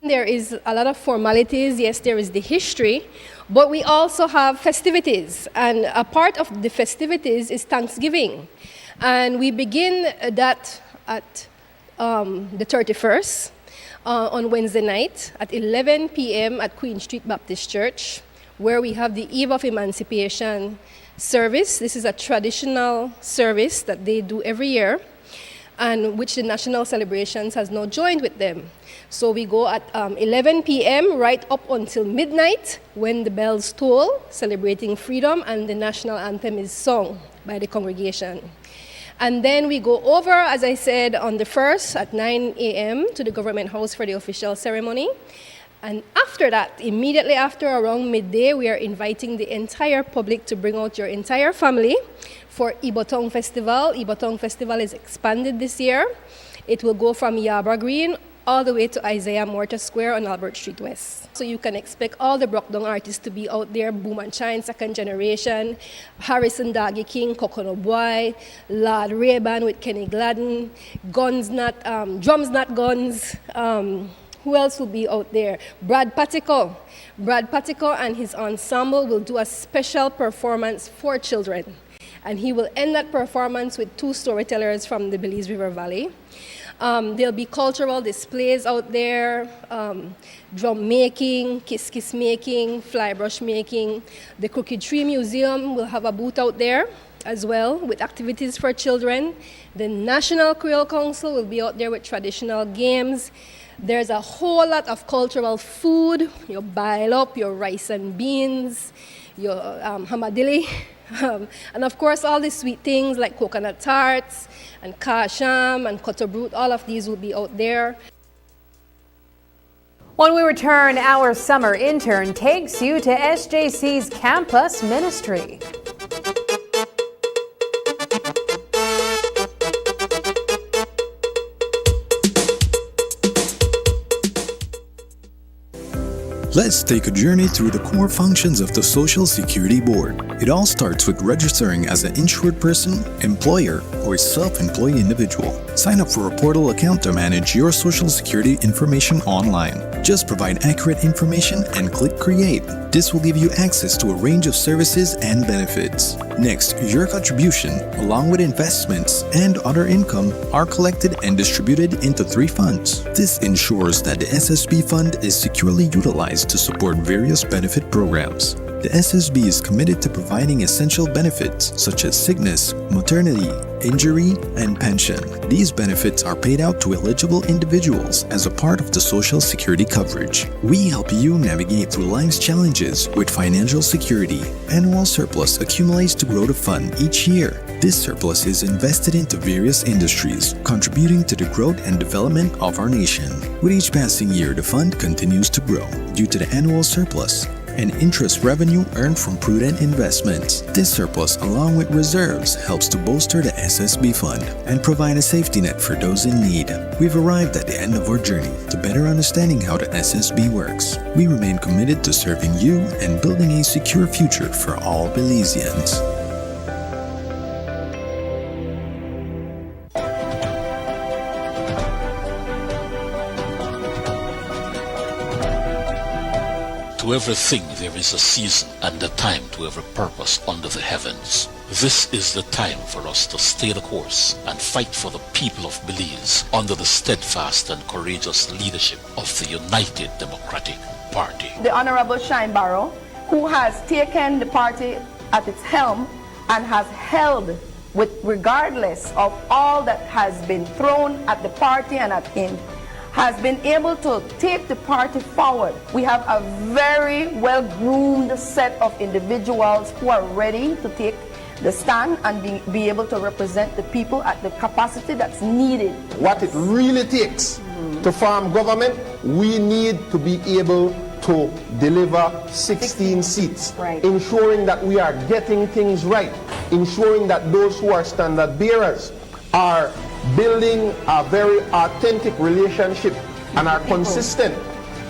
There is a lot of formalities. Yes, there is the history, but we also have festivities. And a part of the festivities is Thanksgiving. And we begin that at the 31st on Wednesday night at 11 p.m. at Queen Street Baptist Church, where we have the Eve of Emancipation service. This is a traditional service that they do every year, and which the National Celebrations has now joined with them. So we go at 11 p.m. right up until midnight when the bells toll, celebrating freedom, and the national anthem is sung by the congregation. And then we go over, as I said, on the 1st at 9 a.m. to the Government House for the official ceremony. And after that, immediately after, around midday, we are inviting the entire public to bring out your entire family for Ibotong Festival. Ibotong Festival is expanded this year. It will go from Yabra Green all the way to Isaiah Morta Square on Albert Street West. So you can expect all the Brockdown artists to be out there, Boom and Shine, Second Generation, Harrison Daggy King, Coconut Boy, Lord Ray-Ban with Kenny Gladden, Drums Not Guns. Who else will be out there? Brad Patico. Brad Patico and his ensemble will do a special performance for children. And he will end that performance with 2 storytellers from the Belize River Valley. There'll be cultural displays out there, drum making, kiss making, fly brush making. The Crooked Tree Museum will have a booth out there as well with activities for children. The National Creole Council will be out there with traditional games. There's a whole lot of cultural food, your bail up, your rice and beans, your hamadili, and of course all the sweet things like coconut tarts and kasham and kotobroot, all of these will be out there. When we return, our summer intern takes you to SJC's campus ministry. Let's take a journey through the core functions of the Social Security Board. It all starts with registering as an insured person, employer, or self-employed individual. Sign up for a portal account to manage your Social Security information online. Just provide accurate information and click Create. This will give you access to a range of services and benefits. Next, your contribution, along with investments and other income, are collected and distributed into 3 funds. This ensures that the SSB fund is securely utilized to support various benefit programs. The SSB is committed to providing essential benefits such as sickness, maternity, injury, and pension. These benefits are paid out to eligible individuals as a part of the Social Security coverage. We help you navigate through life's challenges with financial security. Annual surplus accumulates to grow the fund each year. This surplus is invested into various industries, contributing to the growth and development of our nation. With each passing year, the fund continues to grow due to the annual surplus and interest revenue earned from prudent investments. This surplus, along with reserves, helps to bolster the SSB fund and provide a safety net for those in need. We've arrived at the end of our journey to better understanding how the SSB works. We remain committed to serving you and building a secure future for all Belizeans. To everything there is a season and a time to every purpose under the heavens. This is the time for us to stay the course and fight for the people of Belize under the steadfast and courageous leadership of the United Democratic Party. The Honorable Shine Barrow, who has taken the party at its helm and has held with regardless of all that has been thrown at the party and at him, has been able to take the party forward. We have a very well-groomed set of individuals who are ready to take the stand and be able to represent the people at the capacity that's needed. What it really takes to form government, we need to be able to deliver 16 seats, ensuring that we are getting things right, ensuring that those who are standard bearers are building a very authentic relationship and are consistent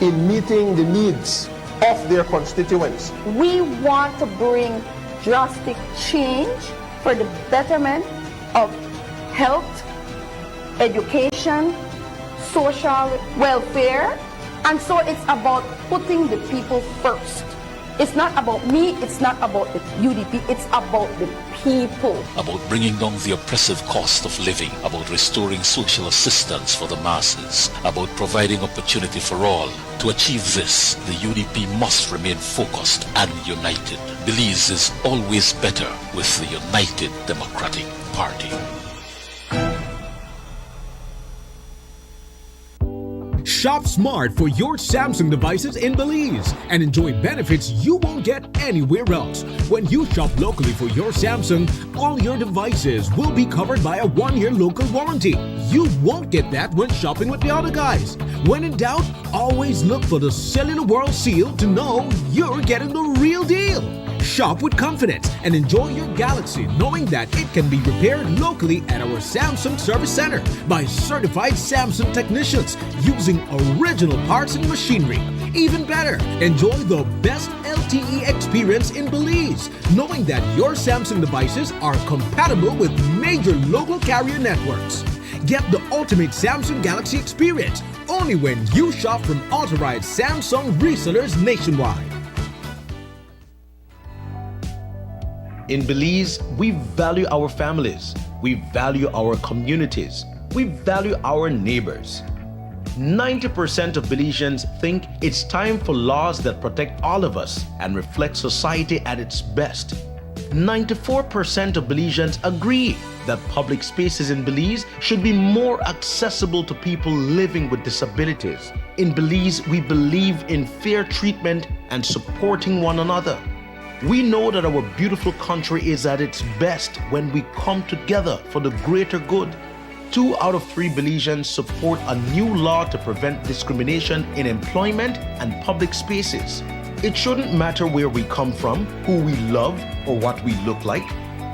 in meeting the needs of their constituents. We want to bring drastic change for the betterment of health, education, social welfare, and so it's about putting the people first. It's not about me, it's not about the UDP, it's about the people. About bringing down the oppressive cost of living, about restoring social assistance for the masses, about providing opportunity for all. To achieve this, the UDP must remain focused and united. Belize is always better with the United Democratic Party. Shop smart for your Samsung devices in Belize and enjoy benefits you won't get anywhere else. When you shop locally for your Samsung, all your devices will be covered by a 1-year local warranty. You won't get that when shopping with the other guys. When in doubt, always look for the Cellular World seal to know you're getting the real deal. Shop with confidence and enjoy your Galaxy knowing that it can be repaired locally at our Samsung Service Center by certified Samsung technicians using original parts and machinery. Even better, enjoy the best LTE experience in Belize knowing that your Samsung devices are compatible with major local carrier networks. Get the ultimate Samsung Galaxy experience only when you shop from authorized Samsung resellers nationwide. In Belize, we value our families, we value our communities, we value our neighbors. 90% of Belizeans think it's time for laws that protect all of us and reflect society at its best. 94% of Belizeans agree that public spaces in Belize should be more accessible to people living with disabilities. In Belize, we believe in fair treatment and supporting one another. We know that our beautiful country is at its best when we come together for the greater good. 2 out of 3 Belizeans support a new law to prevent discrimination in employment and public spaces. It shouldn't matter where we come from, who we love, or what we look like.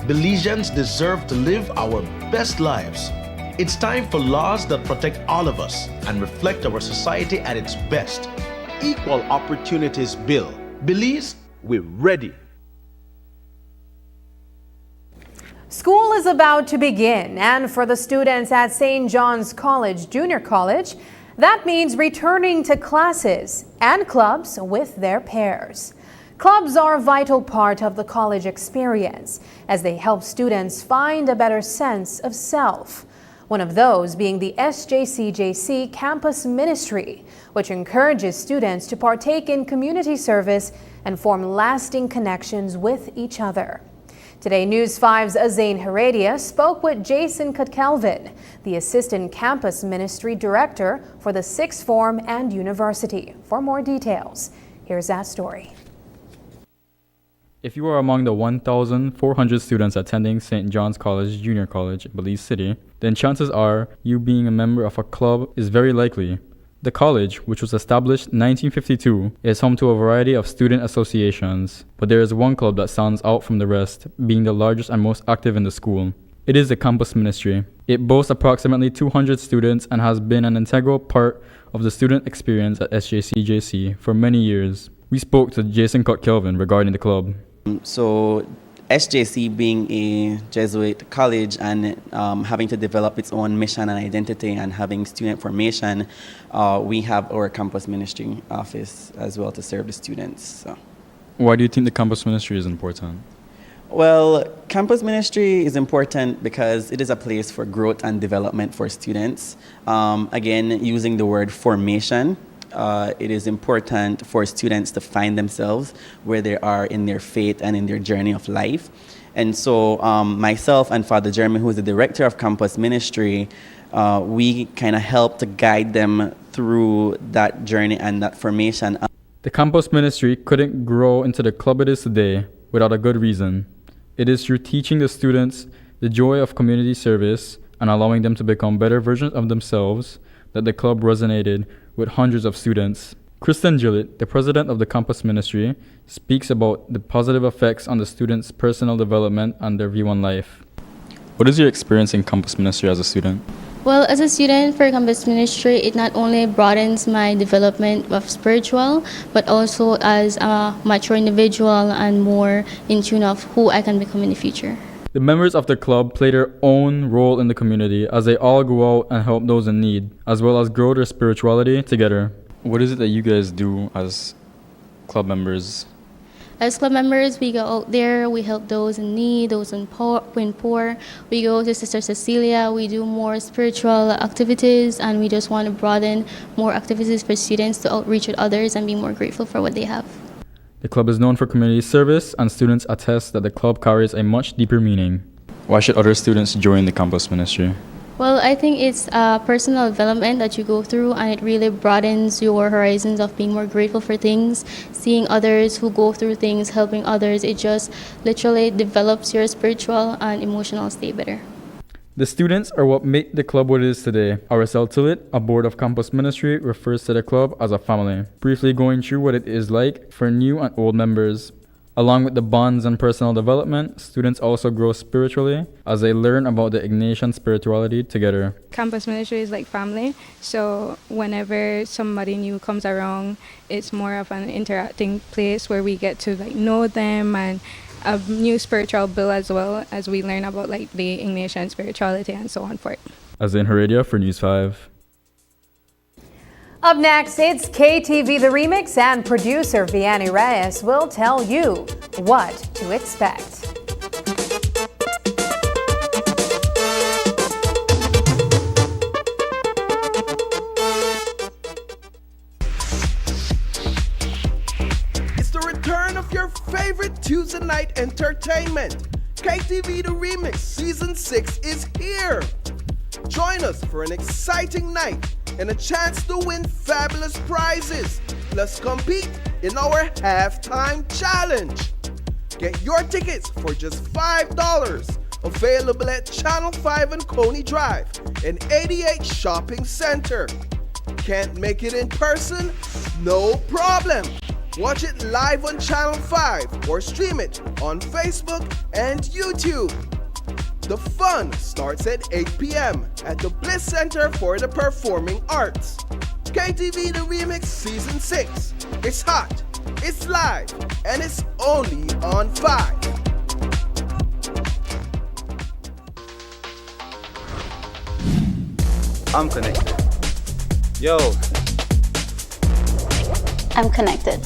Belizeans deserve to live our best lives. It's time for laws that protect all of us and reflect our society at its best. Equal Opportunities Bill. Belize, we're ready. School is about to begin, and for the students at St. John's College Junior College, that means returning to classes and clubs with their pairs. Clubs are a vital part of the college experience as they help students find a better sense of self. One of those being the SJCJC Campus Ministry, which encourages students to partake in community service and form lasting connections with each other. Today, News 5's Azain Heredia spoke with Jason Kutkelvin, the Assistant Campus Ministry Director for the Sixth Form and University. For more details, here's that story. If you are among the 1,400 students attending St. John's College Junior College, Belize City, then chances are you being a member of a club is very likely. The college, which was established in 1952, is home to a variety of student associations, but there is one club that stands out from the rest, being the largest and most active in the school. It is the Campus Ministry. It boasts approximately 200 students and has been an integral part of the student experience at SJCJC for many years. We spoke to Jason Kutkelvin regarding the club. So SJC being a Jesuit college and having to develop its own mission and identity and having student formation, we have our campus ministry office as well to serve the students. So. Why do you think the campus ministry is important? Well, campus ministry is important because it is a place for growth and development for students. Again, using the word formation, it is important for students to find themselves where they are in their faith and in their journey of life. And so myself and Father Jeremy, who is the director of campus ministry, we kind of help to guide them through that journey and that formation. The campus ministry couldn't grow into the club it is today without a good reason. It is through teaching the students the joy of community service and allowing them to become better versions of themselves that the club resonated with hundreds of students. Kristen Gillett, the president of the campus ministry, speaks about the positive effects on the students' personal development and their view on life. What is your experience in campus ministry as a student? Well, as a student for campus ministry, it not only broadens my development of spiritual, but also as a mature individual and more in tune of who I can become in the future. The members of the club play their own role in the community as they all go out and help those in need, as well as grow their spirituality together. What is it that you guys do as club members? As club members, we go out there, we help those in need, those in poor. We go to Sister Cecilia, we do more spiritual activities, and we just want to broaden more activities for students to outreach with others and be more grateful for what they have. The club is known for community service, and students attest that the club carries a much deeper meaning. Why should other students join the campus ministry? Well, I think it's personal development that you go through, and it really broadens your horizons of being more grateful for things, seeing others who go through things, helping others. It just literally develops your spiritual and emotional state better. The students are what make the club what it is today. RSL Tillit, a board of campus ministry, refers to the club as a family, briefly going through what it is like for new and old members. Along with the bonds and personal development, students also grow spiritually as they learn about the Ignatian spirituality together. Campus ministry is like family, so whenever somebody new comes around, it's more of an interacting place where we get to know them and a new spiritual build as well as we learn about the Ignatian spirituality and so on forth. Azain Heredia for News 5. Up next, it's KTV The Remix, and producer Vianney Reyes will tell you what to expect. It's the return of your favorite Tuesday night entertainment. KTV The Remix Season 6 is here. Join us for an exciting night and a chance to win fabulous prizes. Plus compete in our halftime challenge. Get your tickets for just $5. Available at Channel 5 and Coney Drive and 88 Shopping Center. Can't make it in person? No problem. Watch it live on Channel 5 or stream it on Facebook and YouTube. The fun starts at 8 p.m. at the Bliss Center for the Performing Arts. KTV The Remix Season 6. It's hot, it's live, and it's only on 5. I'm connected. Yo. I'm connected.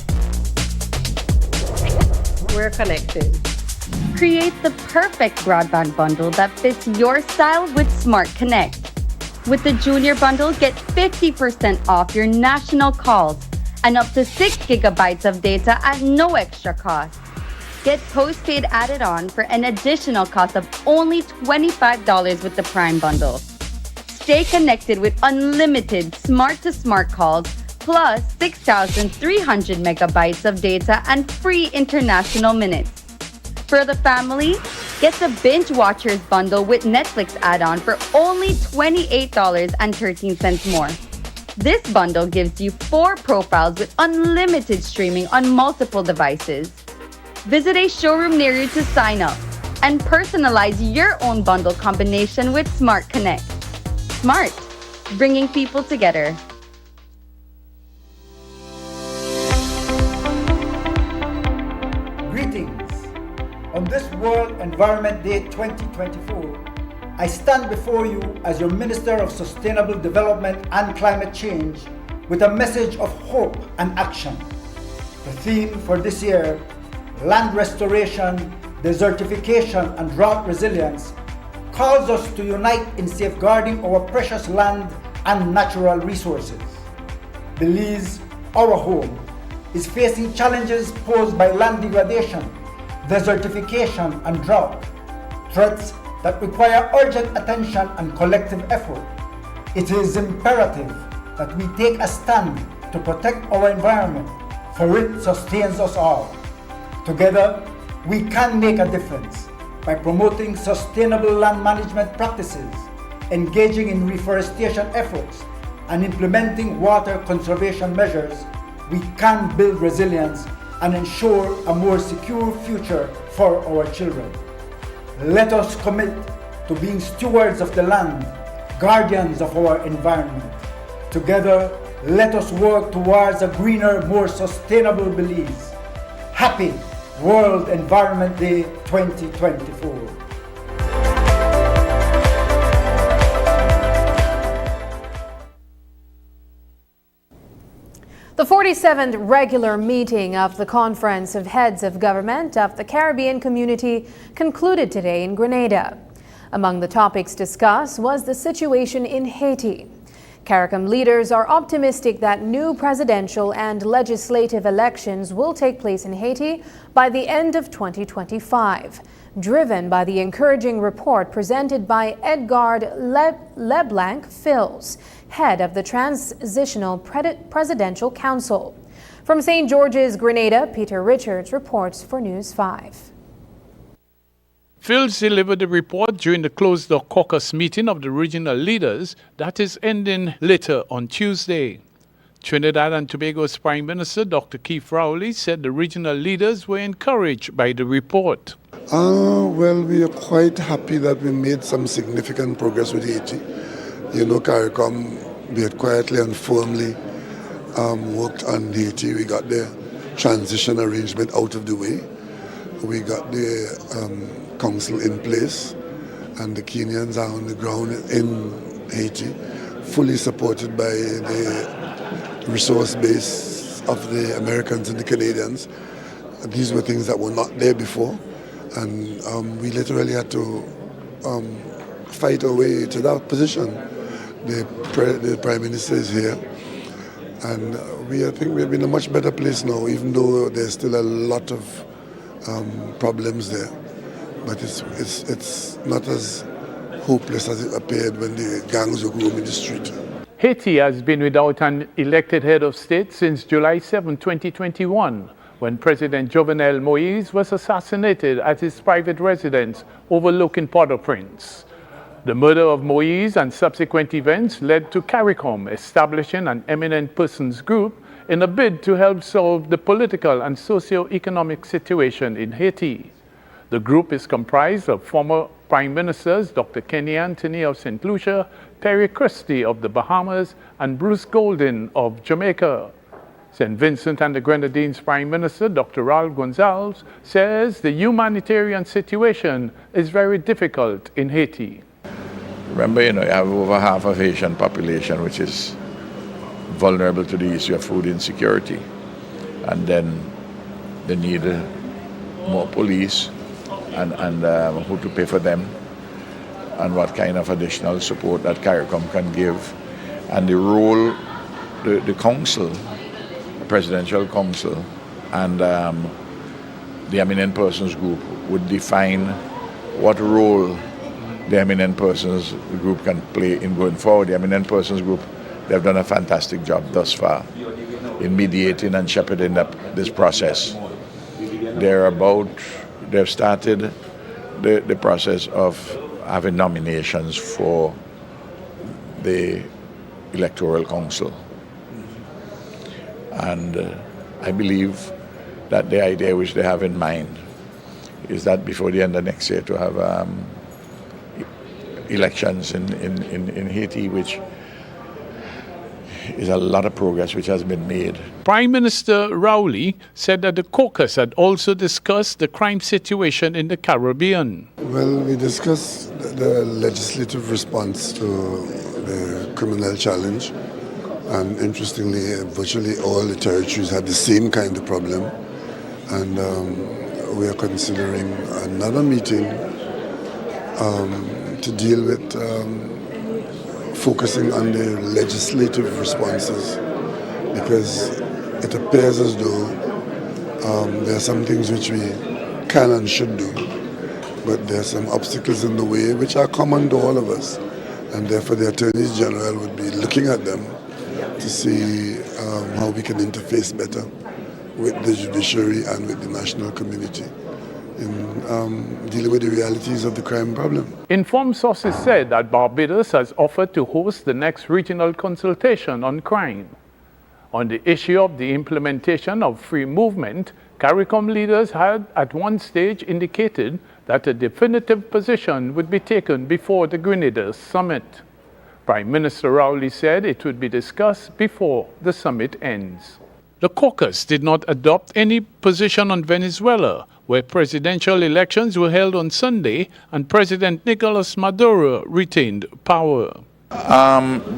We're connected. Create the perfect broadband bundle that fits your style with Smart Connect. With the Junior Bundle, get 50% off your national calls and up to 6 gigabytes of data at no extra cost. Get postpaid added on for an additional cost of only $25 with the Prime Bundle. Stay connected with unlimited smart-to-smart calls plus 6,300 megabytes of data and free international minutes. For the family, get the Binge Watchers bundle with Netflix add-on for only $28.13 more. This bundle gives you 4 profiles with unlimited streaming on multiple devices. Visit a showroom near you to sign up and personalize your own bundle combination with Smart Connect. Smart, bringing people together. Greetings. On this World Environment Day 2024, I stand before you as your Minister of Sustainable Development and Climate Change with a message of hope and action. The theme for this year, land restoration, desertification, and drought resilience, calls us to unite in safeguarding our precious land and natural resources. Belize, our home, is facing challenges posed by land degradation, desertification, and drought, threats that require urgent attention and collective effort. It is imperative that we take a stand to protect our environment, for it sustains us all. Together, we can make a difference by promoting sustainable land management practices, engaging in reforestation efforts, and implementing water conservation measures. We can build resilience and ensure a more secure future for our children. Let us commit to being stewards of the land, guardians of our environment. Together, let us work towards a greener, more sustainable Belize. Happy World Environment Day 2024. The 47th regular meeting of the Conference of Heads of Government of the Caribbean Community concluded today in Grenada. Among the topics discussed was the situation in Haiti. CARICOM leaders are optimistic that new presidential and legislative elections will take place in Haiti by the end of 2025, driven by the encouraging report presented by Edgard Leblanc-Fils, head of the Transitional Presidential Council. From St. George's, Grenada, Peter Richards reports for News 5. Fils delivered the report during the closed-door caucus meeting of the regional leaders that is ending later on Tuesday. Trinidad and Tobago's Prime Minister, Dr. Keith Rowley, said the regional leaders were encouraged by the report. Well, we are quite happy that we made some significant progress with Haiti. You know, CARICOM, we had quietly and firmly worked on Haiti. We got the transition arrangement out of the way. We got the council in place, and the Kenyans are on the ground in Haiti, fully supported by the resource base of the Americans and the Canadians. These were things that were not there before, and we literally had to fight our way to that position. The Prime Minister is here, and I think we're in a much better place now, even though there's still a lot of problems there. But it's not as hopeless as it appeared when the gangs were roaming the street. Haiti has been without an elected head of state since July 7, 2021, when President Jovenel Moïse was assassinated at his private residence overlooking Port-au-Prince. The murder of Moïse and subsequent events led to CARICOM establishing an eminent persons group in a bid to help solve the political and socio-economic situation in Haiti. The group is comprised of former Prime Ministers Dr. Kenny Anthony of St. Lucia, Perry Christie of the Bahamas, and Bruce Golding of Jamaica. St. Vincent and the Grenadines Prime Minister Dr. Raul Gonzalez says the humanitarian situation is very difficult in Haiti. Remember, you have over half of Haitian population which is vulnerable to the issue of food insecurity. And then they need more police and who to pay for them and what kind of additional support that CARICOM can give. And the role, the council, the Presidential Council, and the Eminent Persons Group would define what role the Eminent Persons Group can play in going forward. The Eminent Persons Group, they've done a fantastic job thus far in mediating and shepherding up this process. They've started the process of having nominations for the Electoral Council. And I believe that the idea which they have in mind is that before the end of next year to have elections in Haiti, which is a lot of progress which has been made. Prime Minister Rowley said that the caucus had also discussed the crime situation in the Caribbean. Well, we discussed the legislative response to the criminal challenge. And interestingly, virtually all the territories had the same kind of problem. And we are considering another meeting to deal with focusing on the legislative responses, because it appears as though there are some things which we can and should do, but there are some obstacles in the way which are common to all of us, and therefore the Attorneys General would be looking at them to see how we can interface better with the judiciary and with the national community in dealing with the realities of the crime problem. Informed sources said that Barbados has offered to host the next regional consultation on crime. On the issue of the implementation of free movement, CARICOM leaders had at one stage indicated that a definitive position would be taken before the Grenada summit. Prime Minister Rowley said it would be discussed before the summit ends. The caucus did not adopt any position on Venezuela, where presidential elections were held on Sunday and President Nicolas Maduro retained power.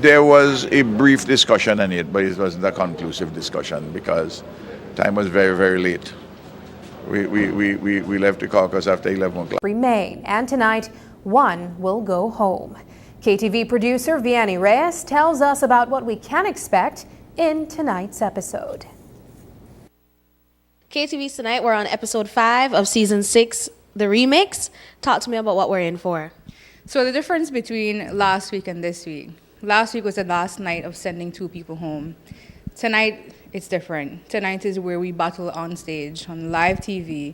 There was a brief discussion on it, but it wasn't a conclusive discussion because time was very, very late. We left the caucus after 11 o'clock. Remain, and tonight, one will go home. KTV producer Vianney Reyes tells us about what we can expect in tonight's episode. KTV's tonight, we're on episode 5 of season 6, the remix. Talk to me about what we're in for. So the difference between last week and this week. Last week was the last night of sending 2 people home. Tonight, it's different. Tonight is where we battle on stage, on live TV.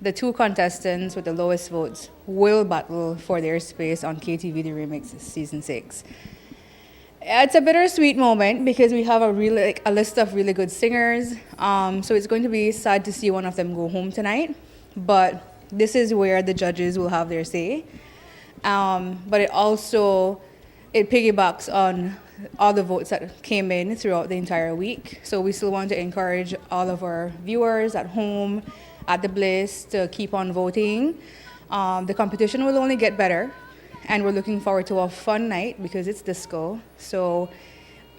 The 2 contestants with the lowest votes will battle for their space on KTV The Remix season 6. It's a bittersweet moment because we have a list of really good singers. So it's going to be sad to see one of them go home tonight. But this is where the judges will have their say. But it piggybacks on all the votes that came in throughout the entire week. So we still want to encourage all of our viewers at home, at the Bliss, to keep on voting. The competition will only get better. And we're looking forward to a fun night because it's disco. So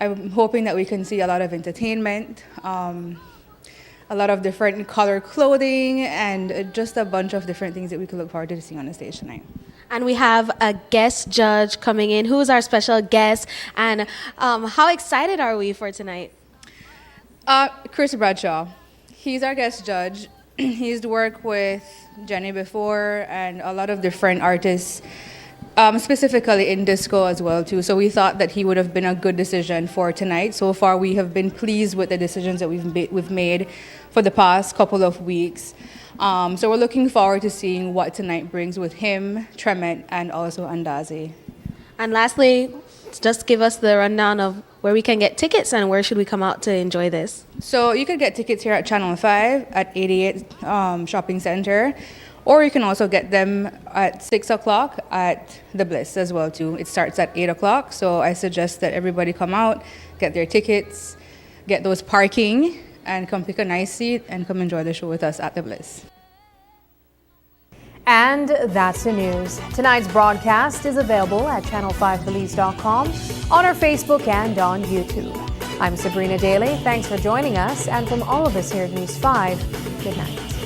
I'm hoping that we can see a lot of entertainment, a lot of different color clothing, and just a bunch of different things that we can look forward to seeing on the stage tonight. And we have a guest judge coming in. Who's our special guest? And how excited are we for tonight? Chris Bradshaw. He's our guest judge. He's worked with Jenny before and a lot of different artists. Specifically in disco as well too. So we thought that he would have been a good decision for tonight. So far we have been pleased with the decisions that we've made for the past couple of weeks. So we're looking forward to seeing what tonight brings with him, Trement, and also Andazi. And lastly, just give us the rundown of where we can get tickets and where should we come out to enjoy this. So you could get tickets here at Channel 5 at 88 Shopping Center, Or you can also get them at 6 o'clock at the Bliss as well too. It starts at 8 o'clock, so I suggest that everybody come out, get their tickets, get those parking, and come pick a nice seat and come enjoy the show with us at the Bliss. And that's the news. Tonight's broadcast is available at channel5belize.com, on our Facebook and on YouTube. I'm Sabrina Daly. Thanks for joining us, and from all of us here at News 5, good night.